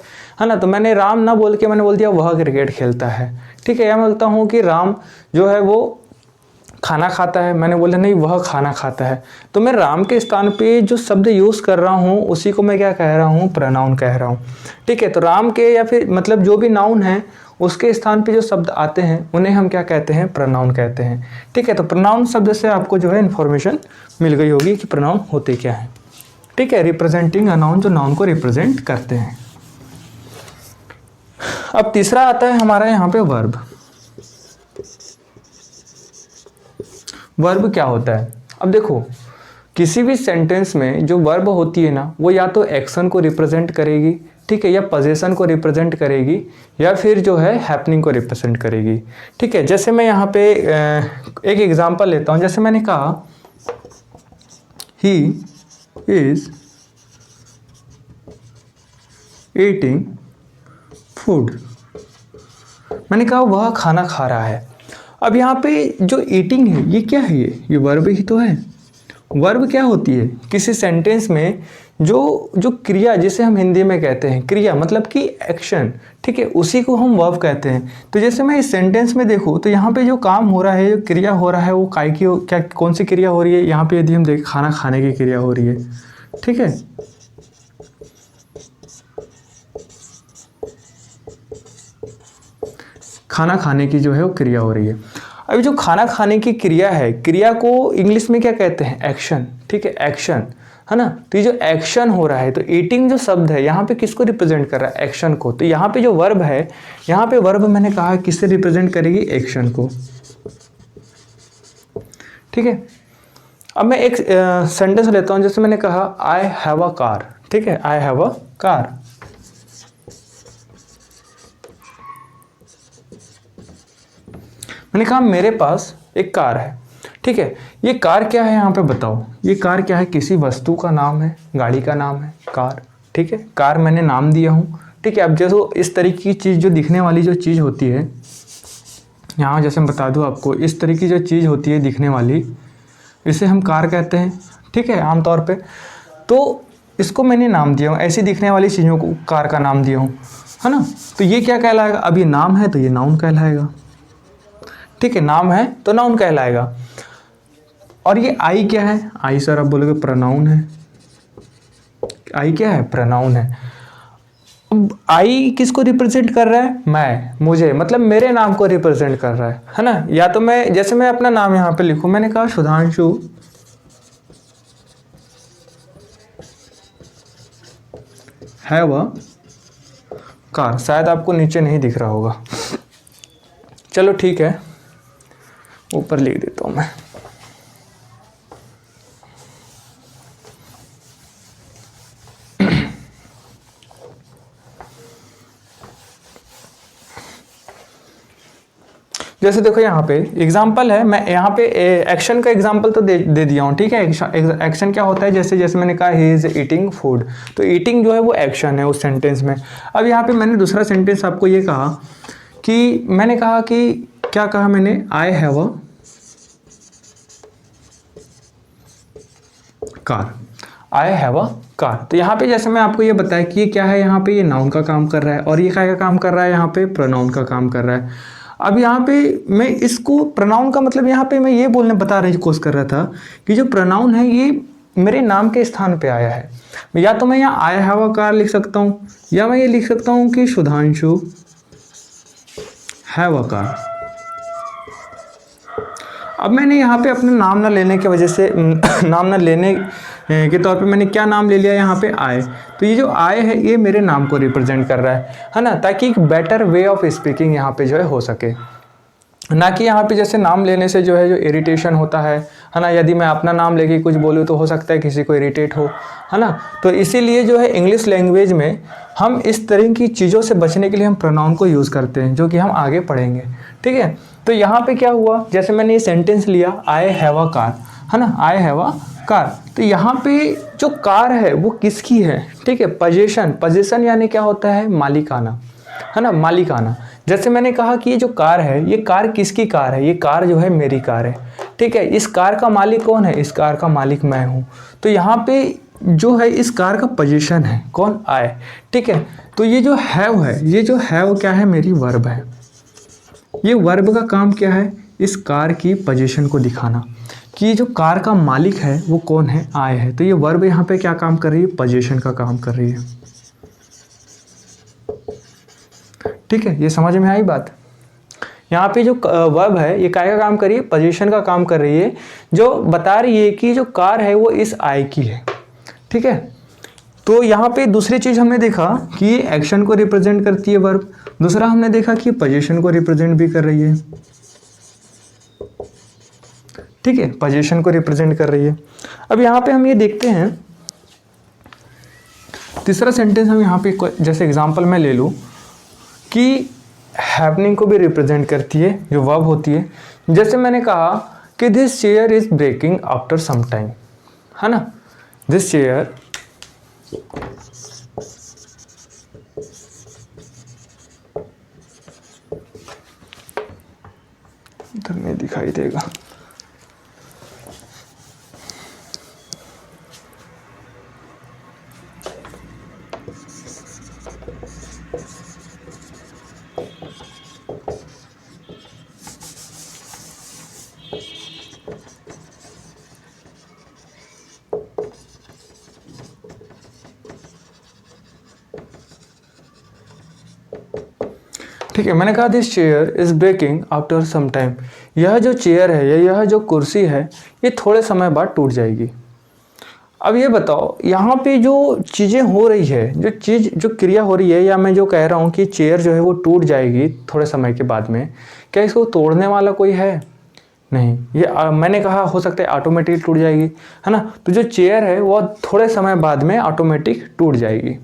A: ना, तो मैंने राम ना बोल के मैंने बोल दिया वह क्रिकेट खेलता है, ठीक है। या मैं बोलता हूँ कि राम जो है वो खाना खाता है, मैंने बोला नहीं वह खाना खाता है, तो मैं राम के स्थान पे जो शब्द यूज़ कर रहा हूँ उसी को मैं क्या कह रहा हूँ, प्रोनाउन कह रहा हूँ, ठीक है। तो राम के या फिर मतलब जो भी नाउन है उसके स्थान पे जो शब्द आते हैं उन्हें हम क्या कहते हैं, प्रोनाउन कहते हैं, ठीक है। तो प्रोनाउन शब्द से आपको जो है इन्फॉर्मेशन मिल गई होगी कि प्रोनाउन होते क्या है, ठीक है। रिप्रेजेंटिंग अ नाउन, जो नाउन को रिप्रेजेंट करते हैं। अब तीसरा आता है हमारा यहाँ पे वर्ब। वर्ब क्या होता है, अब देखो किसी भी सेंटेंस में जो वर्ब होती है ना वो या तो एक्शन को रिप्रेजेंट करेगी, ठीक है, या पोजीशन को रिप्रेजेंट करेगी, या फिर जो है हैपनिंग को रिप्रेजेंट करेगी, ठीक है। जैसे मैं यहाँ पे एक एग्जांपल लेता हूँ। जैसे मैंने कहा ही इज ईटिंग फूड, मैंने कहा वह खाना खा रहा है। अब यहाँ पे जो ईटिंग है ये क्या है, ये वर्ब ही तो है। वर्ब क्या होती है, किसी सेंटेंस में जो क्रिया, जिसे हम हिंदी में कहते हैं क्रिया, मतलब कि एक्शन, ठीक है, उसी को हम वर्ब कहते हैं। तो जैसे मैं इस सेंटेंस में देखूँ तो यहाँ पे जो काम हो रहा है, जो क्रिया हो रहा है, वो काय की क्या, कौन सी क्रिया हो रही है, यहाँ पे यदि हम देखें खाना खाने की क्रिया हो रही है, ठीक है। खाना खाने की जो है वो क्रिया हो रही है। अभी जो खाना खाने की क्रिया है, क्रिया को इंग्लिश में क्या कहते हैं, एक्शन, ठीक है, एक्शन, है ना। तो ये जो एक्शन हो रहा है, तो ईटिंग जो शब्द है यहाँ पे किसको रिप्रेजेंट कर रहा है, एक्शन को। तो यहाँ पे जो वर्ब है, यहाँ पे वर्ब मैंने कहा किससे रिप्रेजेंट करेगी, एक्शन को, ठीक है। अब मैं एक सेंटेंस लेता हूँ। जैसे मैंने कहा आई हैव अ कार, ठीक है, आई हैव अ कार। मैंने कहा मेरे पास एक कार है, ठीक है। ये कार क्या है यहाँ पे बताओ, ये कार क्या है, किसी वस्तु का नाम है, गाड़ी का नाम है कार, ठीक है। कार मैंने नाम दिया हूँ, ठीक है। अब जैसे इस तरीके की चीज़, जो दिखने वाली जो चीज़ होती है, यहाँ जैसे मैं बता दूँ आपको, इस तरीके की जो चीज़ होती है दिखने वाली, इसे हम कार कहते हैं, ठीक है, आमतौर पर। तो इसको मैंने नाम दिया हूँ, ऐसी दिखने वाली चीज़ों को कार का नाम दिया हूँ, है ना। तो ये क्या कहलाएगा, अब ये नाम है तो ये नाउन कहलाएगा, ठीक है, नाम है तो नाउन कहलाएगा। और ये आई क्या है, आई सर आप बोलोगे प्रोनाउन है, आई क्या है, प्रोनाउन है। अब आई किसको रिप्रेजेंट कर रहा है, मैं, मुझे, मतलब मेरे नाम को रिप्रेजेंट कर रहा है ना। या तो मैं, जैसे मैं अपना नाम यहाँ पे लिखूं, मैंने कहा सुधांशु हैव अ कार, शायद आपको नीचे नहीं दिख रहा होगा, चलो ठीक है, ऊपर लिख देता हूं मैं। जैसे देखो यहाँ पे एग्जाम्पल है, मैं यहाँ पे एक्शन का एग्जाम्पल तो दे दिया हूँ, ठीक है। एक्शन क्या होता है, जैसे जैसे मैंने कहा ही इज ईटिंग फूड, तो ईटिंग जो है वो एक्शन है उस सेंटेंस में। अब यहाँ पे मैंने दूसरा सेंटेंस आपको ये कहा कि मैंने कहा कि क्या कहा मैंने, I have a car, I have a car. तो यहाँ पे जैसे मैं आपको ये बताया कि ये क्या है, यहाँ पे ये नाउन का काम कर रहा है और ये क्या का काम कर रहा है, यहाँ पे प्रोनाउन का काम कर रहा है। अब यहाँ पे मैं इसको प्रोनाउन का मतलब यहाँ पे मैं ये बता रही कोशिश कर रहा था कि जो प्रोनाउन है ये मेरे नाम के स्थान पे आया है। या तो मैं यहाँ आई हैव अ कार लिख सकता हूँ, या मैं ये लिख सकता हूँ कि सुधांशु हैव अ कार। अब मैंने यहाँ पे अपने नाम ना लेने की वजह से नाम ना लेने के तौर पे मैंने क्या नाम ले लिया यहाँ पे आए, तो ये जो आए है ये मेरे नाम को रिप्रेजेंट कर रहा है ना, ताकि एक बेटर वे ऑफ स्पीकिंग यहाँ पे जो है हो सके, ना कि यहाँ पे जैसे नाम लेने से जो है जो इरिटेशन होता है ना। यदि मैं अपना नाम लेके कुछ बोलूँ तो हो सकता है किसी को इरिटेट हो, है ना। तो इसीलिए जो है इंग्लिश लैंग्वेज में हम इस तरह की चीज़ों से बचने के लिए हम प्रोनाउन को यूज़ करते हैं, जो कि हम आगे पढ़ेंगे, ठीक है। तो यहाँ पे क्या हुआ, जैसे मैंने ये सेंटेंस लिया आई हैव अ कार, है ना, आई हैव अ कार। तो यहाँ पे जो कार है वो किसकी है, ठीक है। पोजीशन यानी क्या होता है, मालिकाना, है ना, मालिकाना। जैसे मैंने कहा कि ये जो कार है, ये कार किसकी कार है, ये कार जो है मेरी कार है, ठीक है। इस कार का मालिक कौन है, इस कार का मालिक मैं हूँ। तो यहाँ पे जो है इस कार का पोजीशन है कौन, आए, ठीक है। तो ये जो हैव है, ये जो हैव क्या है, मेरी वर्ब है। ये वर्ब का काम क्या है, इस कार की पोजीशन को दिखाना कि जो कार का मालिक है वो कौन है, आए है। तो ये वर्ब यहाँ पे क्या काम कर रही है, पोजीशन का काम कर रही है, ठीक है। ये समझ में आई बात। यहाँ पे जो वर्ब है ये काय का काम कर रही है, पोजीशन का काम कर रही है, जो बता रही है कि जो कार है वो इस आय की है, ठीक है। तो यहाँ पे दूसरी चीज़ हमने देखा कि ये एक्शन को रिप्रेजेंट करती है वर्ब, दूसरा हमने देखा कि पोजीशन को रिप्रेजेंट भी कर रही है, ठीक है, पोजीशन को रिप्रेजेंट कर रही है। अब यहाँ पे हम ये देखते हैं तीसरा सेंटेंस, हम यहाँ पे जैसे एग्जांपल मैं ले लूँ कि हैपनिंग को भी रिप्रेजेंट करती है, जो वर्ब होती है। जैसे मैंने कहा कि this chair is breaking after some time, है ना, दिस चेयर इधर में दिखाई देगा, ठीक है। मैंने कहा this chair is breaking after some time, यह जो चेयर है या यह जो कुर्सी है ये थोड़े समय बाद टूट जाएगी। अब ये बताओ यहाँ पे जो चीज़ें हो रही है, जो क्रिया हो रही है, या मैं जो कह रहा हूँ कि चेयर जो है वो टूट जाएगी थोड़े समय के बाद में, क्या इसको तोड़ने वाला कोई है, नहीं। ये मैंने कहा हो सकता है ऑटोमेटिक टूट जाएगी, है ना। तो जो चेयर है वो थोड़े समय बाद में ऑटोमेटिक टूट जाएगी,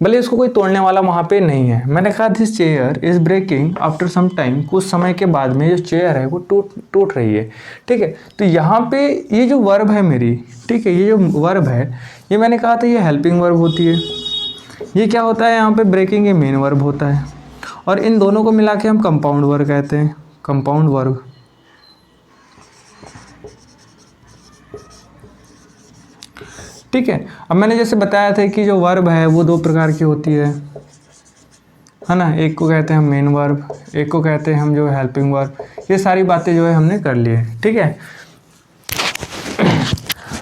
A: भले इसको कोई तोड़ने वाला वहाँ पे नहीं है। मैंने कहा this chair is breaking after some time, कुछ समय के बाद में जो चेयर है वो टूट रही है, ठीक है। तो यहाँ पे ये जो वर्ब है मेरी, ठीक है, ये जो वर्ब है ये मैंने कहा था ये हेल्पिंग वर्ब होती है। ये क्या होता है यहाँ पे, ब्रेकिंग ये मेन वर्ब होता है, और इन दोनों को मिला के हम कंपाउंड वर्ब कहते हैं, कंपाउंड वर्ब। ठीक है। अब मैंने जैसे बताया था कि जो वर्ब है वो दो प्रकार की होती है ना, एक को कहते हैं हम मेन वर्ब, एक को कहते हैं हम जो हेल्पिंग वर्ब। ये सारी बातें जो है हमने कर ली है, ठीक है।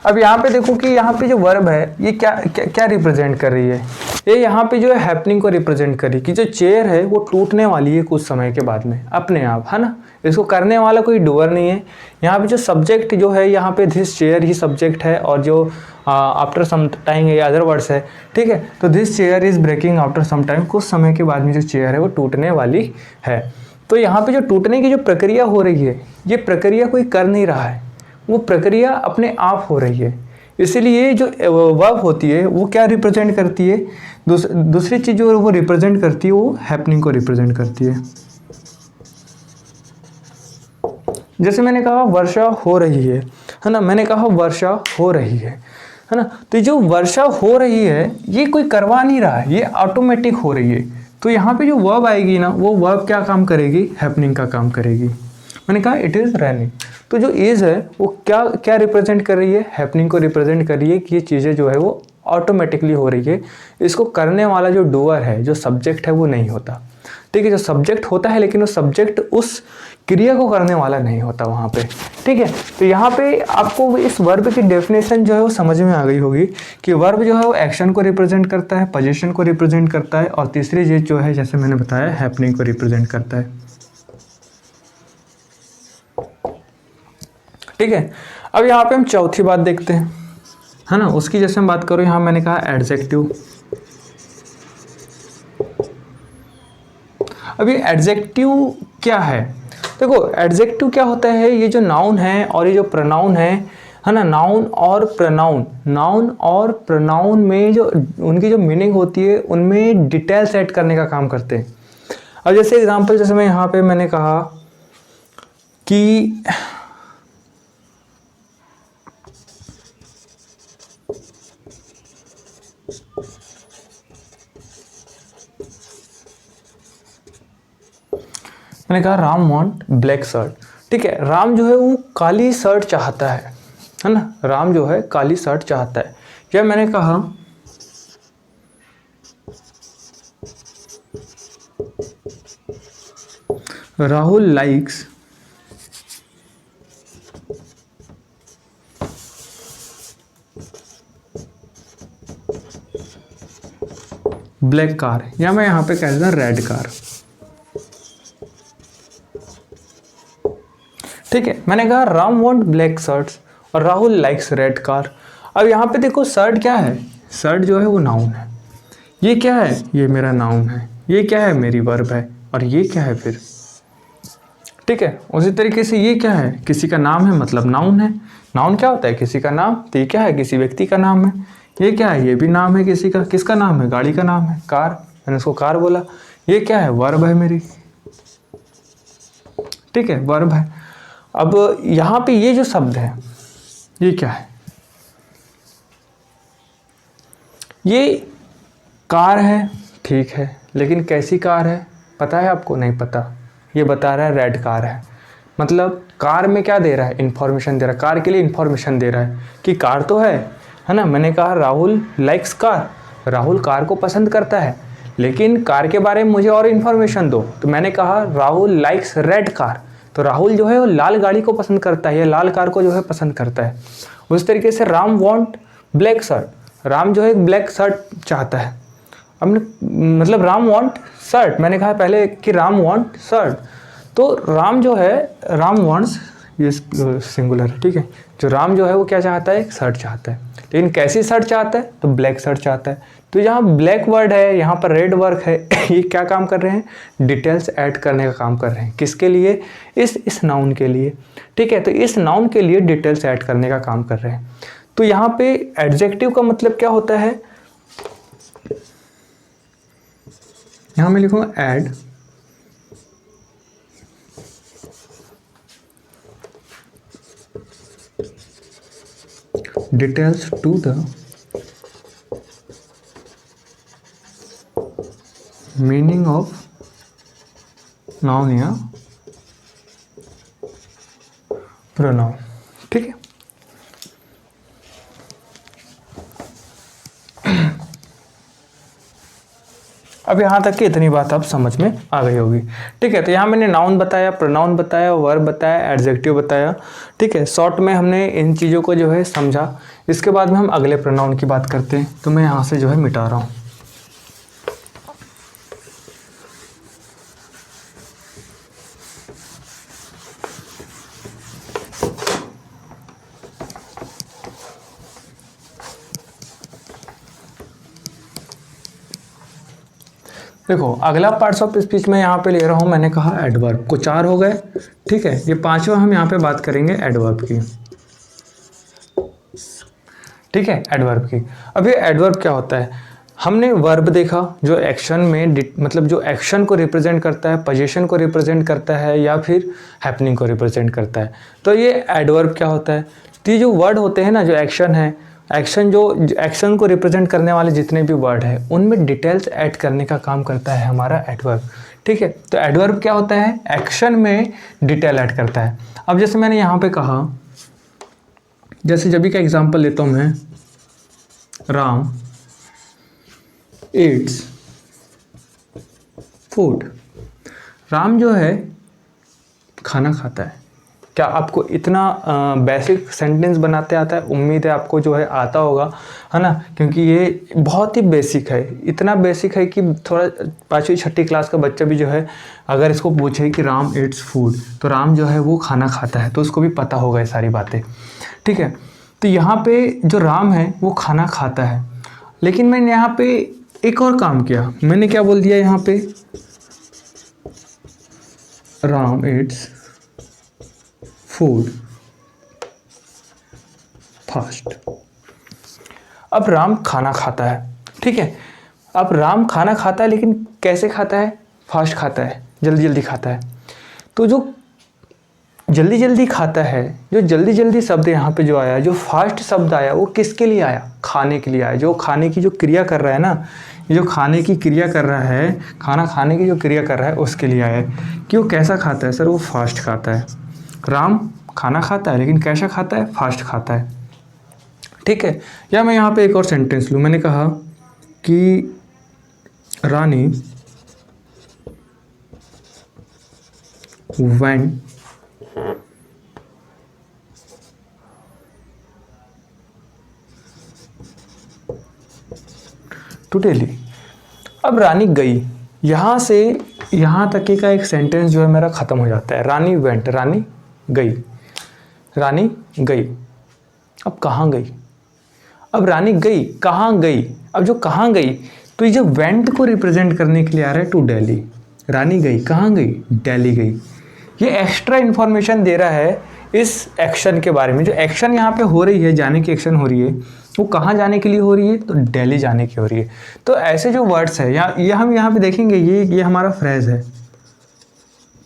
A: अब यहाँ पे देखो कि यहाँ पे जो वर्ब है ये क्या रिप्रेजेंट कर रही है, ये यहाँ पे जो है हैपनिंग को रिप्रेजेंट कर रही है कि जो चेयर है वो टूटने वाली है कुछ समय के बाद में अपने आप, है ना। इसको करने वाला कोई डूअर नहीं है। यहाँ पे जो सब्जेक्ट जो है यहाँ पे दिस चेयर ही सब्जेक्ट है, और जो आफ्टर सम टाइम ये अदर वर्ड्स है, ठीक है। तो this chair is breaking after some time, कुछ समय के बाद में जो चेयर है वो टूटने वाली है। तो यहाँ पे जो टूटने की जो प्रक्रिया हो रही है, ये प्रक्रिया कोई कर नहीं रहा है, वो प्रक्रिया अपने आप हो रही है। इसीलिए जो वर्ब होती है वो क्या रिप्रेजेंट करती है, दूसरी चीज़ जो वो रिप्रेजेंट करती है वो हैपनिंग को रिप्रेजेंट करती है। जैसे मैंने कहा वर्षा हो रही है ना, मैंने कहा वर्षा हो रही है ना। तो जो वर्षा हो रही है ये कोई करवा नहीं रहा है, ये ऑटोमेटिक हो रही है। तो यहाँ पे जो वर्ब आएगी ना, वो वर्ब क्या काम करेगी, हैपनिंग का काम करेगी। मैंने कहा इट इज़ रैनिंग, तो जो इज़ है वो क्या क्या रिप्रेजेंट कर रही है, हैपनिंग को रिप्रेजेंट कर रही है कि ये चीज़ें जो है वो ऑटोमेटिकली हो रही है। इसको करने वाला जो डूअर है, जो सब्जेक्ट है, वो नहीं होता। ठीक है, जो सब्जेक्ट होता है लेकिन वो सब्जेक्ट उस क्रिया को करने वाला नहीं होता वहाँ पे। ठीक है, तो यहाँ पे आपको इस वर्ब की डेफिनेशन जो है वो समझ में आ गई होगी कि वर्ब जो है वो एक्शन को रिप्रेजेंट करता है, पोजीशन को रिप्रेजेंट करता है, और तीसरी चीज़ जो है जैसे मैंने बताया हैपनिंग को रिप्रेजेंट करता है। ठीक है, अब यहाँ पे हम चौथी बात देखते हैं, है ना। उसकी जैसे हम बात करूँ, यहाँ मैंने कहा एडजेक्टिव। अभी एडजेक्टिव क्या है, देखो एडजेक्टिव क्या होता है, ये जो नाउन है और ये जो प्रोनाउन है ना, नाउन और प्रोनाउन, नाउन और प्रोनाउन में जो उनकी जो मीनिंग होती है उनमें डिटेल्स ऐड करने का काम करते हैं। अब जैसे एग्जांपल, जैसे मैं यहाँ पे मैंने कहा कि मैंने कहा राम वांट ब्लैक शर्ट। ठीक है, राम जो है वो काली शर्ट चाहता है ना, राम जो है काली शर्ट चाहता है। या मैंने कहा राहुल लाइक्स ब्लैक कार, या मैं यहाँ पे कह देता रेड कार। ठीक है, मैंने कहा राम वांट ब्लैक शर्ट्स और राहुल लाइक्स रेड कार। अब यहाँ पे देखो शर्ट क्या है, शर्ट जो है वो नाउन है, ये क्या है, ये मेरा नाउन है, ये क्या है, मेरी वर्ब है, और ये क्या है फिर। ठीक है, उसी तरीके से ये क्या है, किसी का नाम है, मतलब नाउन है। नाउन क्या होता है, किसी का नाम, तो ये क्या है, किसी व्यक्ति का नाम है। ये क्या है, ये भी नाम है किसी का, किसका नाम है, गाड़ी का नाम है, कार, मैंने उसको कार बोला। ये क्या है, वर्ब है मेरी। ठीक है, वर्ब है। अब यहाँ पे ये जो शब्द है ये क्या है, ये कार है। ठीक है, लेकिन कैसी कार है पता है आपको, नहीं पता। ये बता रहा है रेड कार है, मतलब कार में क्या दे रहा है, इंफॉर्मेशन दे रहा है, कार के लिए इंफॉर्मेशन दे रहा है कि कार तो है ना। मैंने कहा Rahul likes car, Rahul car को पसंद करता है, लेकिन कार के बारे में मुझे और इन्फॉर्मेशन दो। तो मैंने कहा राहुल लाइक्स रेड कार, तो राहुल जो है वो लाल गाड़ी को पसंद करता है, या लाल कार को जो है पसंद करता है। उस तरीके से Ram want black shirt, Ram जो है एक ब्लैक शर्ट चाहता है। अब मतलब राम वांट शर्ट, मैंने कहा पहले कि राम वांट शर्ट, तो राम जो है, राम वांट्स, ये सिंगुलर है। ठीक है, जो राम जो है वो क्या चाहता है, एक शर्ट चाहता है, लेकिन कैसी शर्ट चाहता है, तो ब्लैक शर्ट चाहता है। तो यहाँ ब्लैक वर्ड है, यहाँ पर रेड वर्क है, ये क्या काम कर रहे हैं, डिटेल्स ऐड करने का काम कर रहे हैं। किसके लिए, इस नाउन के लिए। ठीक है, तो इस नाउन के लिए डिटेल्स ऐड करने का काम कर रहे हैं। तो यहाँ पे एडजेक्टिव का मतलब क्या होता है, यहाँ मैं लिखूंगा add details to the meaning of noun या प्रोनाउन। ठीक है, अब यहाँ तक की इतनी बात आप समझ में आ गई होगी। ठीक है, तो यहाँ मैंने नाउन बताया, प्रोनाउन बताया, वर्ब बताया, एडजेक्टिव बताया। ठीक है, शॉर्ट में हमने इन चीज़ों को जो है समझा। इसके बाद में हम अगले प्रोनाउन की बात करते हैं, तो मैं यहाँ से जो है मिटा रहा हूँ। देखो अगला पार्ट्स ऑफ स्पीच में यहाँ पे ले रहा हूँ, मैंने कहा एडवर्ब को, 4 हो गए। ठीक है, ये 5वां हम यहाँ पे बात करेंगे एडवर्ब की। ठीक है, एडवर्ब की। अब ये एडवर्ब क्या होता है, हमने वर्ब देखा जो एक्शन में मतलब जो एक्शन को रिप्रेजेंट करता है, पोजीशन को रिप्रेजेंट करता है या फिर हैपनिंग को रिप्रेजेंट करता है। तो ये एडवर्ब क्या होता है? तो ये जो वर्ड होते हैं ना, जो एक्शन है, जो एक्शन को रिप्रेजेंट करने वाले जितने भी वर्ड हैं उनमें डिटेल्स ऐड करने का काम करता है हमारा एडवर्ब। ठीक है, तो एडवर्ब क्या होता है? एक्शन में डिटेल ऐड करता है। अब जैसे मैंने यहाँ पे कहा, जैसे जब भी का एग्जांपल लेता हूँ मैं, राम ईट्स फूड। राम जो है खाना खाता है। क्या आपको इतना बेसिक सेंटेंस बनाते आता है? उम्मीद है आपको जो है आता होगा, है ना, क्योंकि ये बहुत ही बेसिक है। इतना बेसिक है कि थोड़ा 5वीं 6ठी क्लास का बच्चा भी जो है अगर इसको पूछे कि राम ईट्स फूड, तो राम जो है वो खाना खाता है, तो उसको भी पता होगा ये सारी बातें। ठीक है, तो यहाँ पे जो राम है वो खाना खाता है, लेकिन मैंने यहाँ पे एक और काम किया। मैंने क्या बोल दिया यहाँ पे? Ram Yeats food fast. अब राम खाना खाता है, ठीक है। अब राम खाना खाता है, लेकिन कैसे खाता है? फास्ट खाता है, जल्दी जल्दी खाता है। तो जो जल्दी जल्दी खाता है, जो जल्दी जल्दी शब्द यहाँ पे जो आया, जो फास्ट शब्द आया, वो किसके लिए आया? खाने के लिए आया। जो खाने की जो क्रिया कर रहा है ना, जो खाने की क्रिया कर रहा है, खाना खाने की जो क्रिया कर रहा है, उसके लिए आया है। कि वो कैसा खाता है? सर वो फास्ट खाता है। राम खाना खाता है, लेकिन कैसा खाता है? फास्ट खाता है। ठीक है, या मैं यहाँ पे एक और सेंटेंस लूँ। मैंने कहा कि रानी वेंट टू दिल्ली। अब रानी गई, यहाँ से यहाँ तक का एक सेंटेंस जो है मेरा ख़त्म हो जाता है। रानी वेंट, रानी गई, रानी गई। अब कहाँ गई? अब रानी गई, कहाँ गई? अब जो कहाँ गई, तो ये जो वेंट को रिप्रेजेंट करने के लिए आ रहा है टू दिल्ली। रानी गई, कहाँ गई? दिल्ली गई। ये एक्स्ट्रा इन्फॉर्मेशन दे रहा है इस एक्शन के बारे में। जो एक्शन यहाँ पे हो रही है, जाने की एक्शन हो रही है, वो कहाँ जाने के लिए हो रही है? तो दिल्ली जाने की हो रही है। तो ऐसे जो वर्ड्स है, ये हम यहाँ पे देखेंगे, ये हमारा फ्रेज है।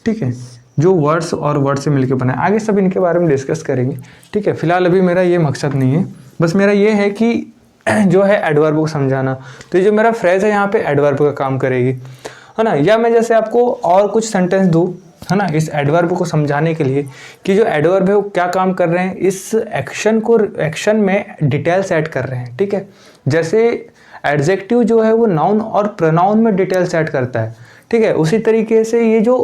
A: ठीक है, जो वर्ड्स और वर्ड से मिलकर बना है। आगे सब इनके बारे में डिस्कस करेंगे। ठीक है, फिलहाल अभी मेरा ये मकसद नहीं है, बस मेरा ये है कि जो है एडवर्ब को समझाना। तो ये जो मेरा फ्रेज है यहाँ पे एडवर्ब का काम करेगी, है ना। या मैं जैसे आपको और कुछ सेंटेंस दूँ, है ना, इस एडवर्ब को समझाने के लिए कि जो एडवर्ब है वो क्या काम कर रहे हैं, इस एक्शन में डिटेल्स ऐड कर रहे हैं। ठीक है, जैसे एडजेक्टिव जो है वो नाउन और प्रोनाउन में डिटेल्स ऐड करता है। ठीक है, उसी तरीके से ये जो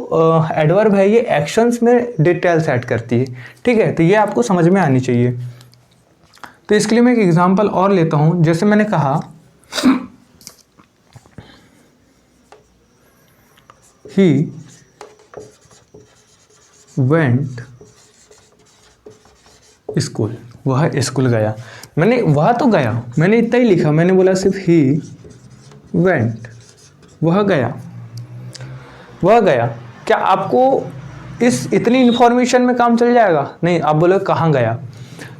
A: एडवर्ब है ये एक्शंस में डिटेल्स ऐड करती है। ठीक है, तो ये आपको समझ में आनी चाहिए। तो इसके लिए मैं एक एग्जांपल और लेता हूं। जैसे मैंने कहा ही वेंट स्कूल, वह स्कूल गया। मैंने वह तो गया, मैंने इतना ही लिखा, मैंने बोला सिर्फ ही वेंट, वह गया, वह गया। क्या आपको इस इतनी इन्फॉर्मेशन में काम चल जाएगा? नहीं, आप बोलोगे कहाँ गया।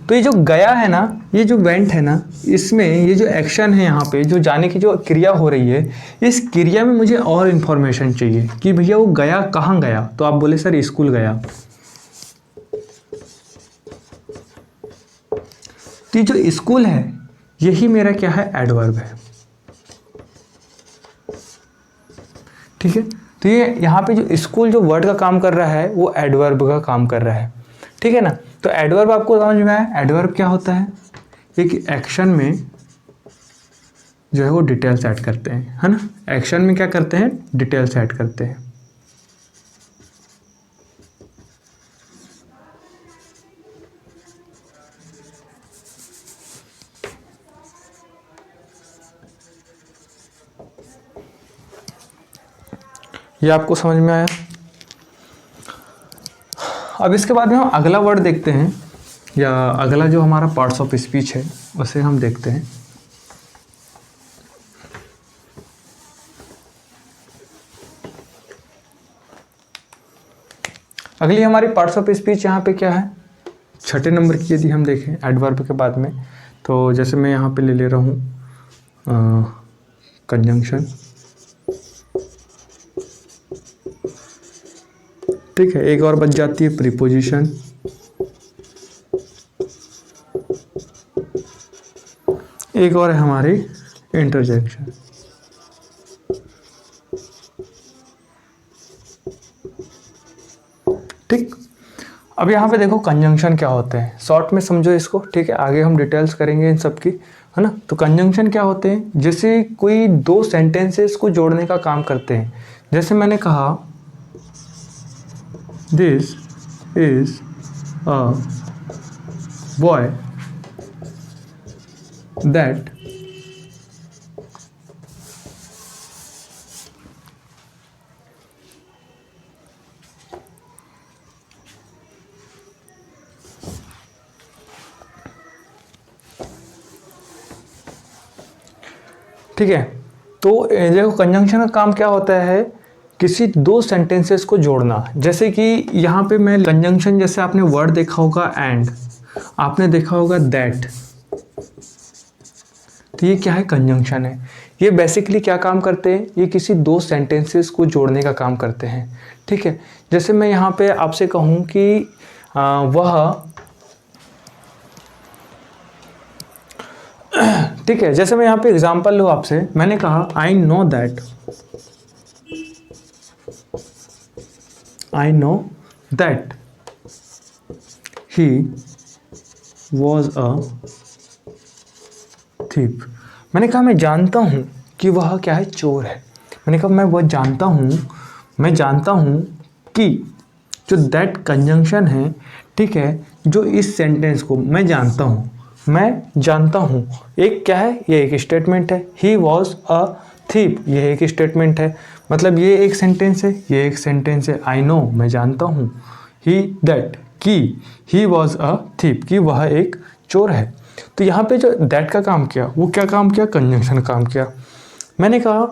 A: तो ये जो गया है ना, ये जो वेंट है ना, इसमें ये जो एक्शन है यहाँ पे, जो जाने की जो क्रिया हो रही है, इस क्रिया में मुझे और इन्फॉर्मेशन चाहिए कि भैया वो गया कहाँ गया। तो आप बोले सर स्कूल गया। तो जो स्कूल है यही मेरा क्या है? एडवर्ब है। ठीक है, तो ये यहाँ पे जो स्कूल जो वर्ड का काम कर रहा है वो एडवर्ब का काम कर रहा है। ठीक है ना। तो एडवर्ब आपको समझ में आया? एडवर्ब क्या होता है? एक एक्शन में जो है वो डिटेल्स ऐड करते हैं, है ना। एक्शन में क्या करते हैं? डिटेल्स ऐड करते हैं। ये आपको समझ में आया? अब इसके बाद में हम अगला वर्ड देखते हैं, या अगला जो हमारा पार्ट्स ऑफ स्पीच है उसे हम देखते हैं। अगली हमारी पार्ट्स ऑफ स्पीच यहाँ पे क्या है? 6ठे नंबर की यदि हम देखें एडवर्ब के बाद में, तो जैसे मैं यहाँ पे ले रहा हूँ कंजंक्शन, ठीक है। एक और बच जाती है प्रीपोजिशन, एक और है हमारी इंटरजेक्शन। ठीक, अब यहाँ पे देखो कंजंक्शन क्या होते हैं, शॉर्ट में समझो इसको, ठीक है। आगे हम डिटेल्स करेंगे इन सब की, है ना। तो कंजंक्शन क्या होते हैं, जैसे कोई दो सेंटेंसेस को जोड़ने का काम करते हैं। जैसे मैंने कहा this is a boy that ठीक है। तो देखो कंजंक्शन का काम क्या होता है, किसी दो सेंटेंसेस को जोड़ना। जैसे कि यहाँ पे मैं कंजंक्शन, जैसे आपने वर्ड देखा होगा एंड, आपने देखा होगा दैट, तो ये क्या है, कंजंक्शन है। ये बेसिकली क्या काम करते हैं, ये किसी दो सेंटेंसेस को जोड़ने का काम करते हैं, ठीक है। जैसे मैं यहाँ पे आपसे कहूँ कि वह, ठीक है। जैसे मैं यहाँ पे एग्जांपल लूँ आपसे, मैंने कहा I know that he was a thief. मैंने कहा मैं जानता हूँ कि वह क्या है, चोर है। मैंने कहा मैं जानता हूँ कि जो दैट कंजंक्शन है, ठीक है, जो इस सेंटेंस को मैं जानता हूँ, एक क्या है, ये एक स्टेटमेंट है। ही वॉज अ थीफ, ये एक स्टेटमेंट है, मतलब ये एक सेंटेंस है, ये एक सेंटेंस है। आई नो, मैं जानता हूँ, ही वॉज अ थीफ, कि वह एक चोर है। तो यहाँ पे जो दैट का काम किया, वो क्या काम किया, कंजंक्शन काम किया। मैंने कहा,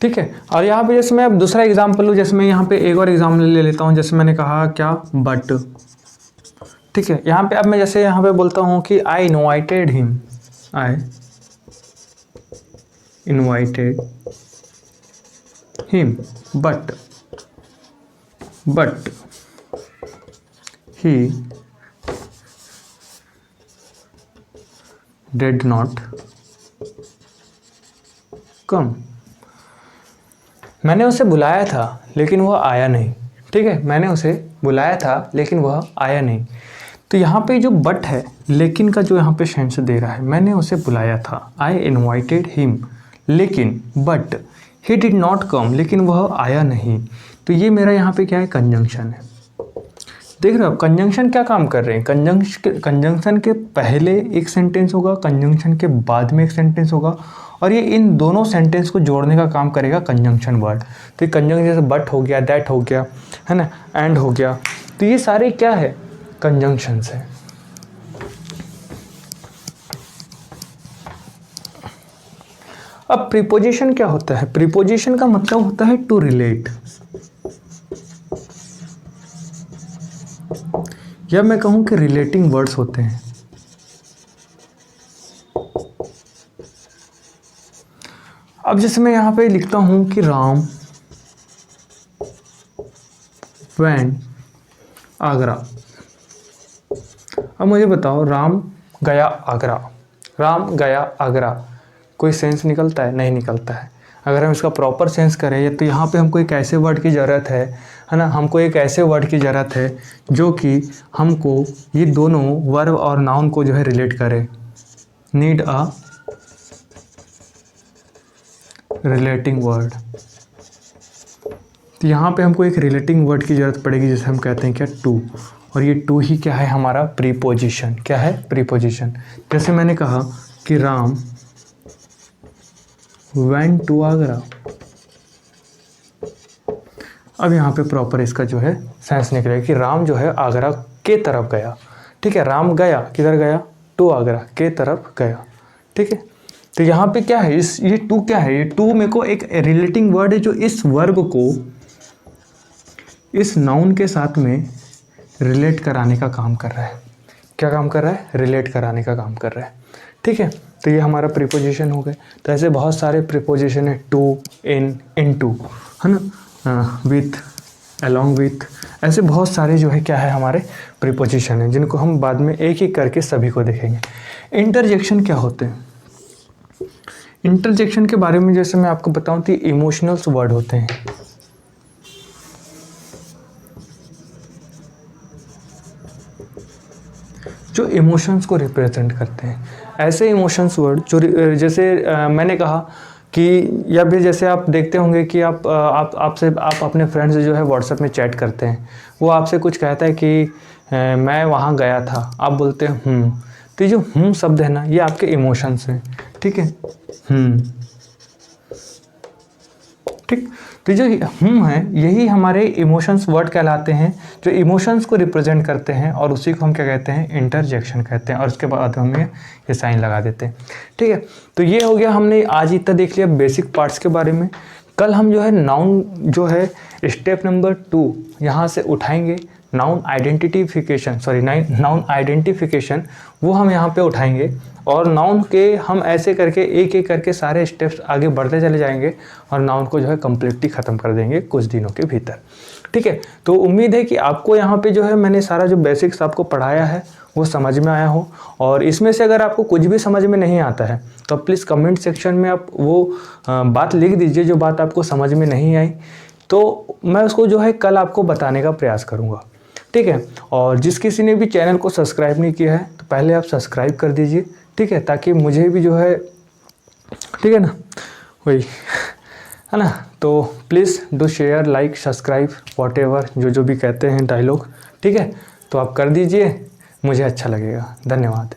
A: ठीक है। और यहाँ पे जैसे मैं अब दूसरा एग्जाम्पल लूँ, जैसे मैं यहाँ पे एक और एग्जाम्पल ले लेता हूँ। जैसे मैंने कहा क्या, बट, ठीक है। यहाँ पे अब मैं जैसे यहाँ पे बोलता हूँ कि आई invited him but he did not come. मैंने उसे बुलाया था लेकिन वह आया नहीं, ठीक है। मैंने उसे बुलाया था लेकिन वह आया नहीं। तो यहाँ पे जो बट है, लेकिन का जो यहाँ पे सेंस दे रहा है, मैंने उसे बुलाया था, आई इनवाइटेड हिम, लेकिन but he did not come, लेकिन वह आया नहीं। तो ये मेरा यहाँ पे क्या है, कंजंक्शन है। देख रहे हो कंजंक्शन क्या काम कर रहे हैं, कंजंक्शन के पहले एक सेंटेंस होगा, कंजंक्शन के बाद में एक सेंटेंस होगा, और ये इन दोनों सेंटेंस को जोड़ने का काम करेगा कंजंक्शन वर्ड। तो ये कंजंक्शन जैसे बट हो गया, दैट हो गया, है ना, एंड हो गया, तो ये सारे क्या है, कंजंक्शंस है। अब प्रीपोजिशन क्या होता है, प्रीपोजिशन का मतलब होता है टू रिलेट, या मैं कहूं कि रिलेटिंग वर्ड्स होते हैं। अब जैसे मैं यहां पे लिखता हूं कि राम वेंट आगरा। अब मुझे बताओ, राम गया आगरा, कोई सेंस निकलता है, नहीं निकलता है। अगर हम इसका प्रॉपर सेंस करें, तो यहाँ पे हमको एक ऐसे वर्ड की ज़रूरत है ना, हमको एक ऐसे वर्ड की ज़रूरत है जो कि हमको ये दोनों वर्ब और नाउन को जो है रिलेट करे। Need a relating word. तो यहाँ पे हमको एक रिलेटिंग वर्ड की ज़रूरत पड़ेगी, जिसे हम कहते हैं क्या, टू। और ये टू ही क्या है, हमारा प्रीपोजिशन। क्या है, प्रीपोजिशन। जैसे मैंने कहा कि राम वेंट टू आगरा। अब यहाँ पे प्रॉपर इसका जो है सेंस निकलेगा कि राम जो है आगरा के तरफ गया, ठीक है। राम गया, किधर गया, टू आगरा के तरफ गया, ठीक है। तो यहाँ पे क्या है, ये टू क्या है, ये टू मेरे को एक रिलेटिंग वर्ड है जो इस वर्ब को इस नाउन के साथ में रिलेट कराने का काम कर रहा है। क्या काम कर रहा है, रिलेट कराने का काम कर रहा है। ठीक है। तो ये हमारा प्रीपोजिशन हो गए। तो ऐसे बहुत सारे प्रीपोजिशन है, टू, इन, इनटू, है ना, विथ, अलॉन्ग विथ, ऐसे बहुत सारे जो है क्या है हमारे प्रीपोजिशन हैं, जिनको हम बाद में एक एक करके सभी को देखेंगे। इंटरजेक्शन क्या होते हैं? इंटरजेक्शन के बारे में जैसे मैं आपको बताऊं तो इमोशनल्स वर्ड होते हैं। जो इमोशंस को रिप्रेजेंट करते हैं, ऐसे इमोशंस वर्ड जो जैसे मैंने कहा कि, या भी जैसे आप देखते होंगे कि आप अपने फ्रेंड से जो है व्हाट्सएप में चैट करते हैं, वो आपसे कुछ कहता है कि मैं वहाँ गया था, आप बोलते हैं तो ये जो शब्द है ना, ये आपके इमोशंस हैं, ठीक है। ठीक, तो जो है यही हमारे इमोशंस वर्ड कहलाते हैं, जो इमोशंस को रिप्रेजेंट करते हैं, और उसी को हम क्या कहते हैं? इंटरजेक्शन कहते हैं। और उसके बाद हम ये साइन लगा देते हैं, ठीक है। तो ये हो गया, हमने आज इतना देख लिया बेसिक पार्ट्स के बारे में। कल हम जो है नाउन जो है स्टेप नंबर 2 यहाँ से उठाएंगे, नाउन आइडेंटिफिकेशन, वो हम यहाँ पे उठाएंगे, और नाउन के हम ऐसे करके एक एक करके सारे स्टेप्स आगे बढ़ते चले जाएंगे, और नाउन को जो है कम्प्लीटली ख़त्म कर देंगे कुछ दिनों के भीतर, ठीक है। तो उम्मीद है कि आपको यहाँ पे जो है मैंने सारा जो बेसिक्स आपको पढ़ाया है वो समझ में आया हो। और इसमें से अगर आपको कुछ भी समझ में नहीं आता है तो प्लीज़ कमेंट सेक्शन में आप वो बात लिख दीजिए जो बात आपको समझ में नहीं आई, तो मैं उसको जो है कल आपको बताने का प्रयास करूँगा, ठीक है। और जिस किसी ने भी चैनल को सब्सक्राइब नहीं किया है तो पहले आप सब्सक्राइब कर दीजिए, ठीक है, ताकि मुझे भी जो है, ठीक है ना, वही है ना। तो please do share, like, subscribe, whatever जो भी कहते हैं डायलॉग, ठीक है। तो आप कर दीजिए, मुझे अच्छा लगेगा। धन्यवाद।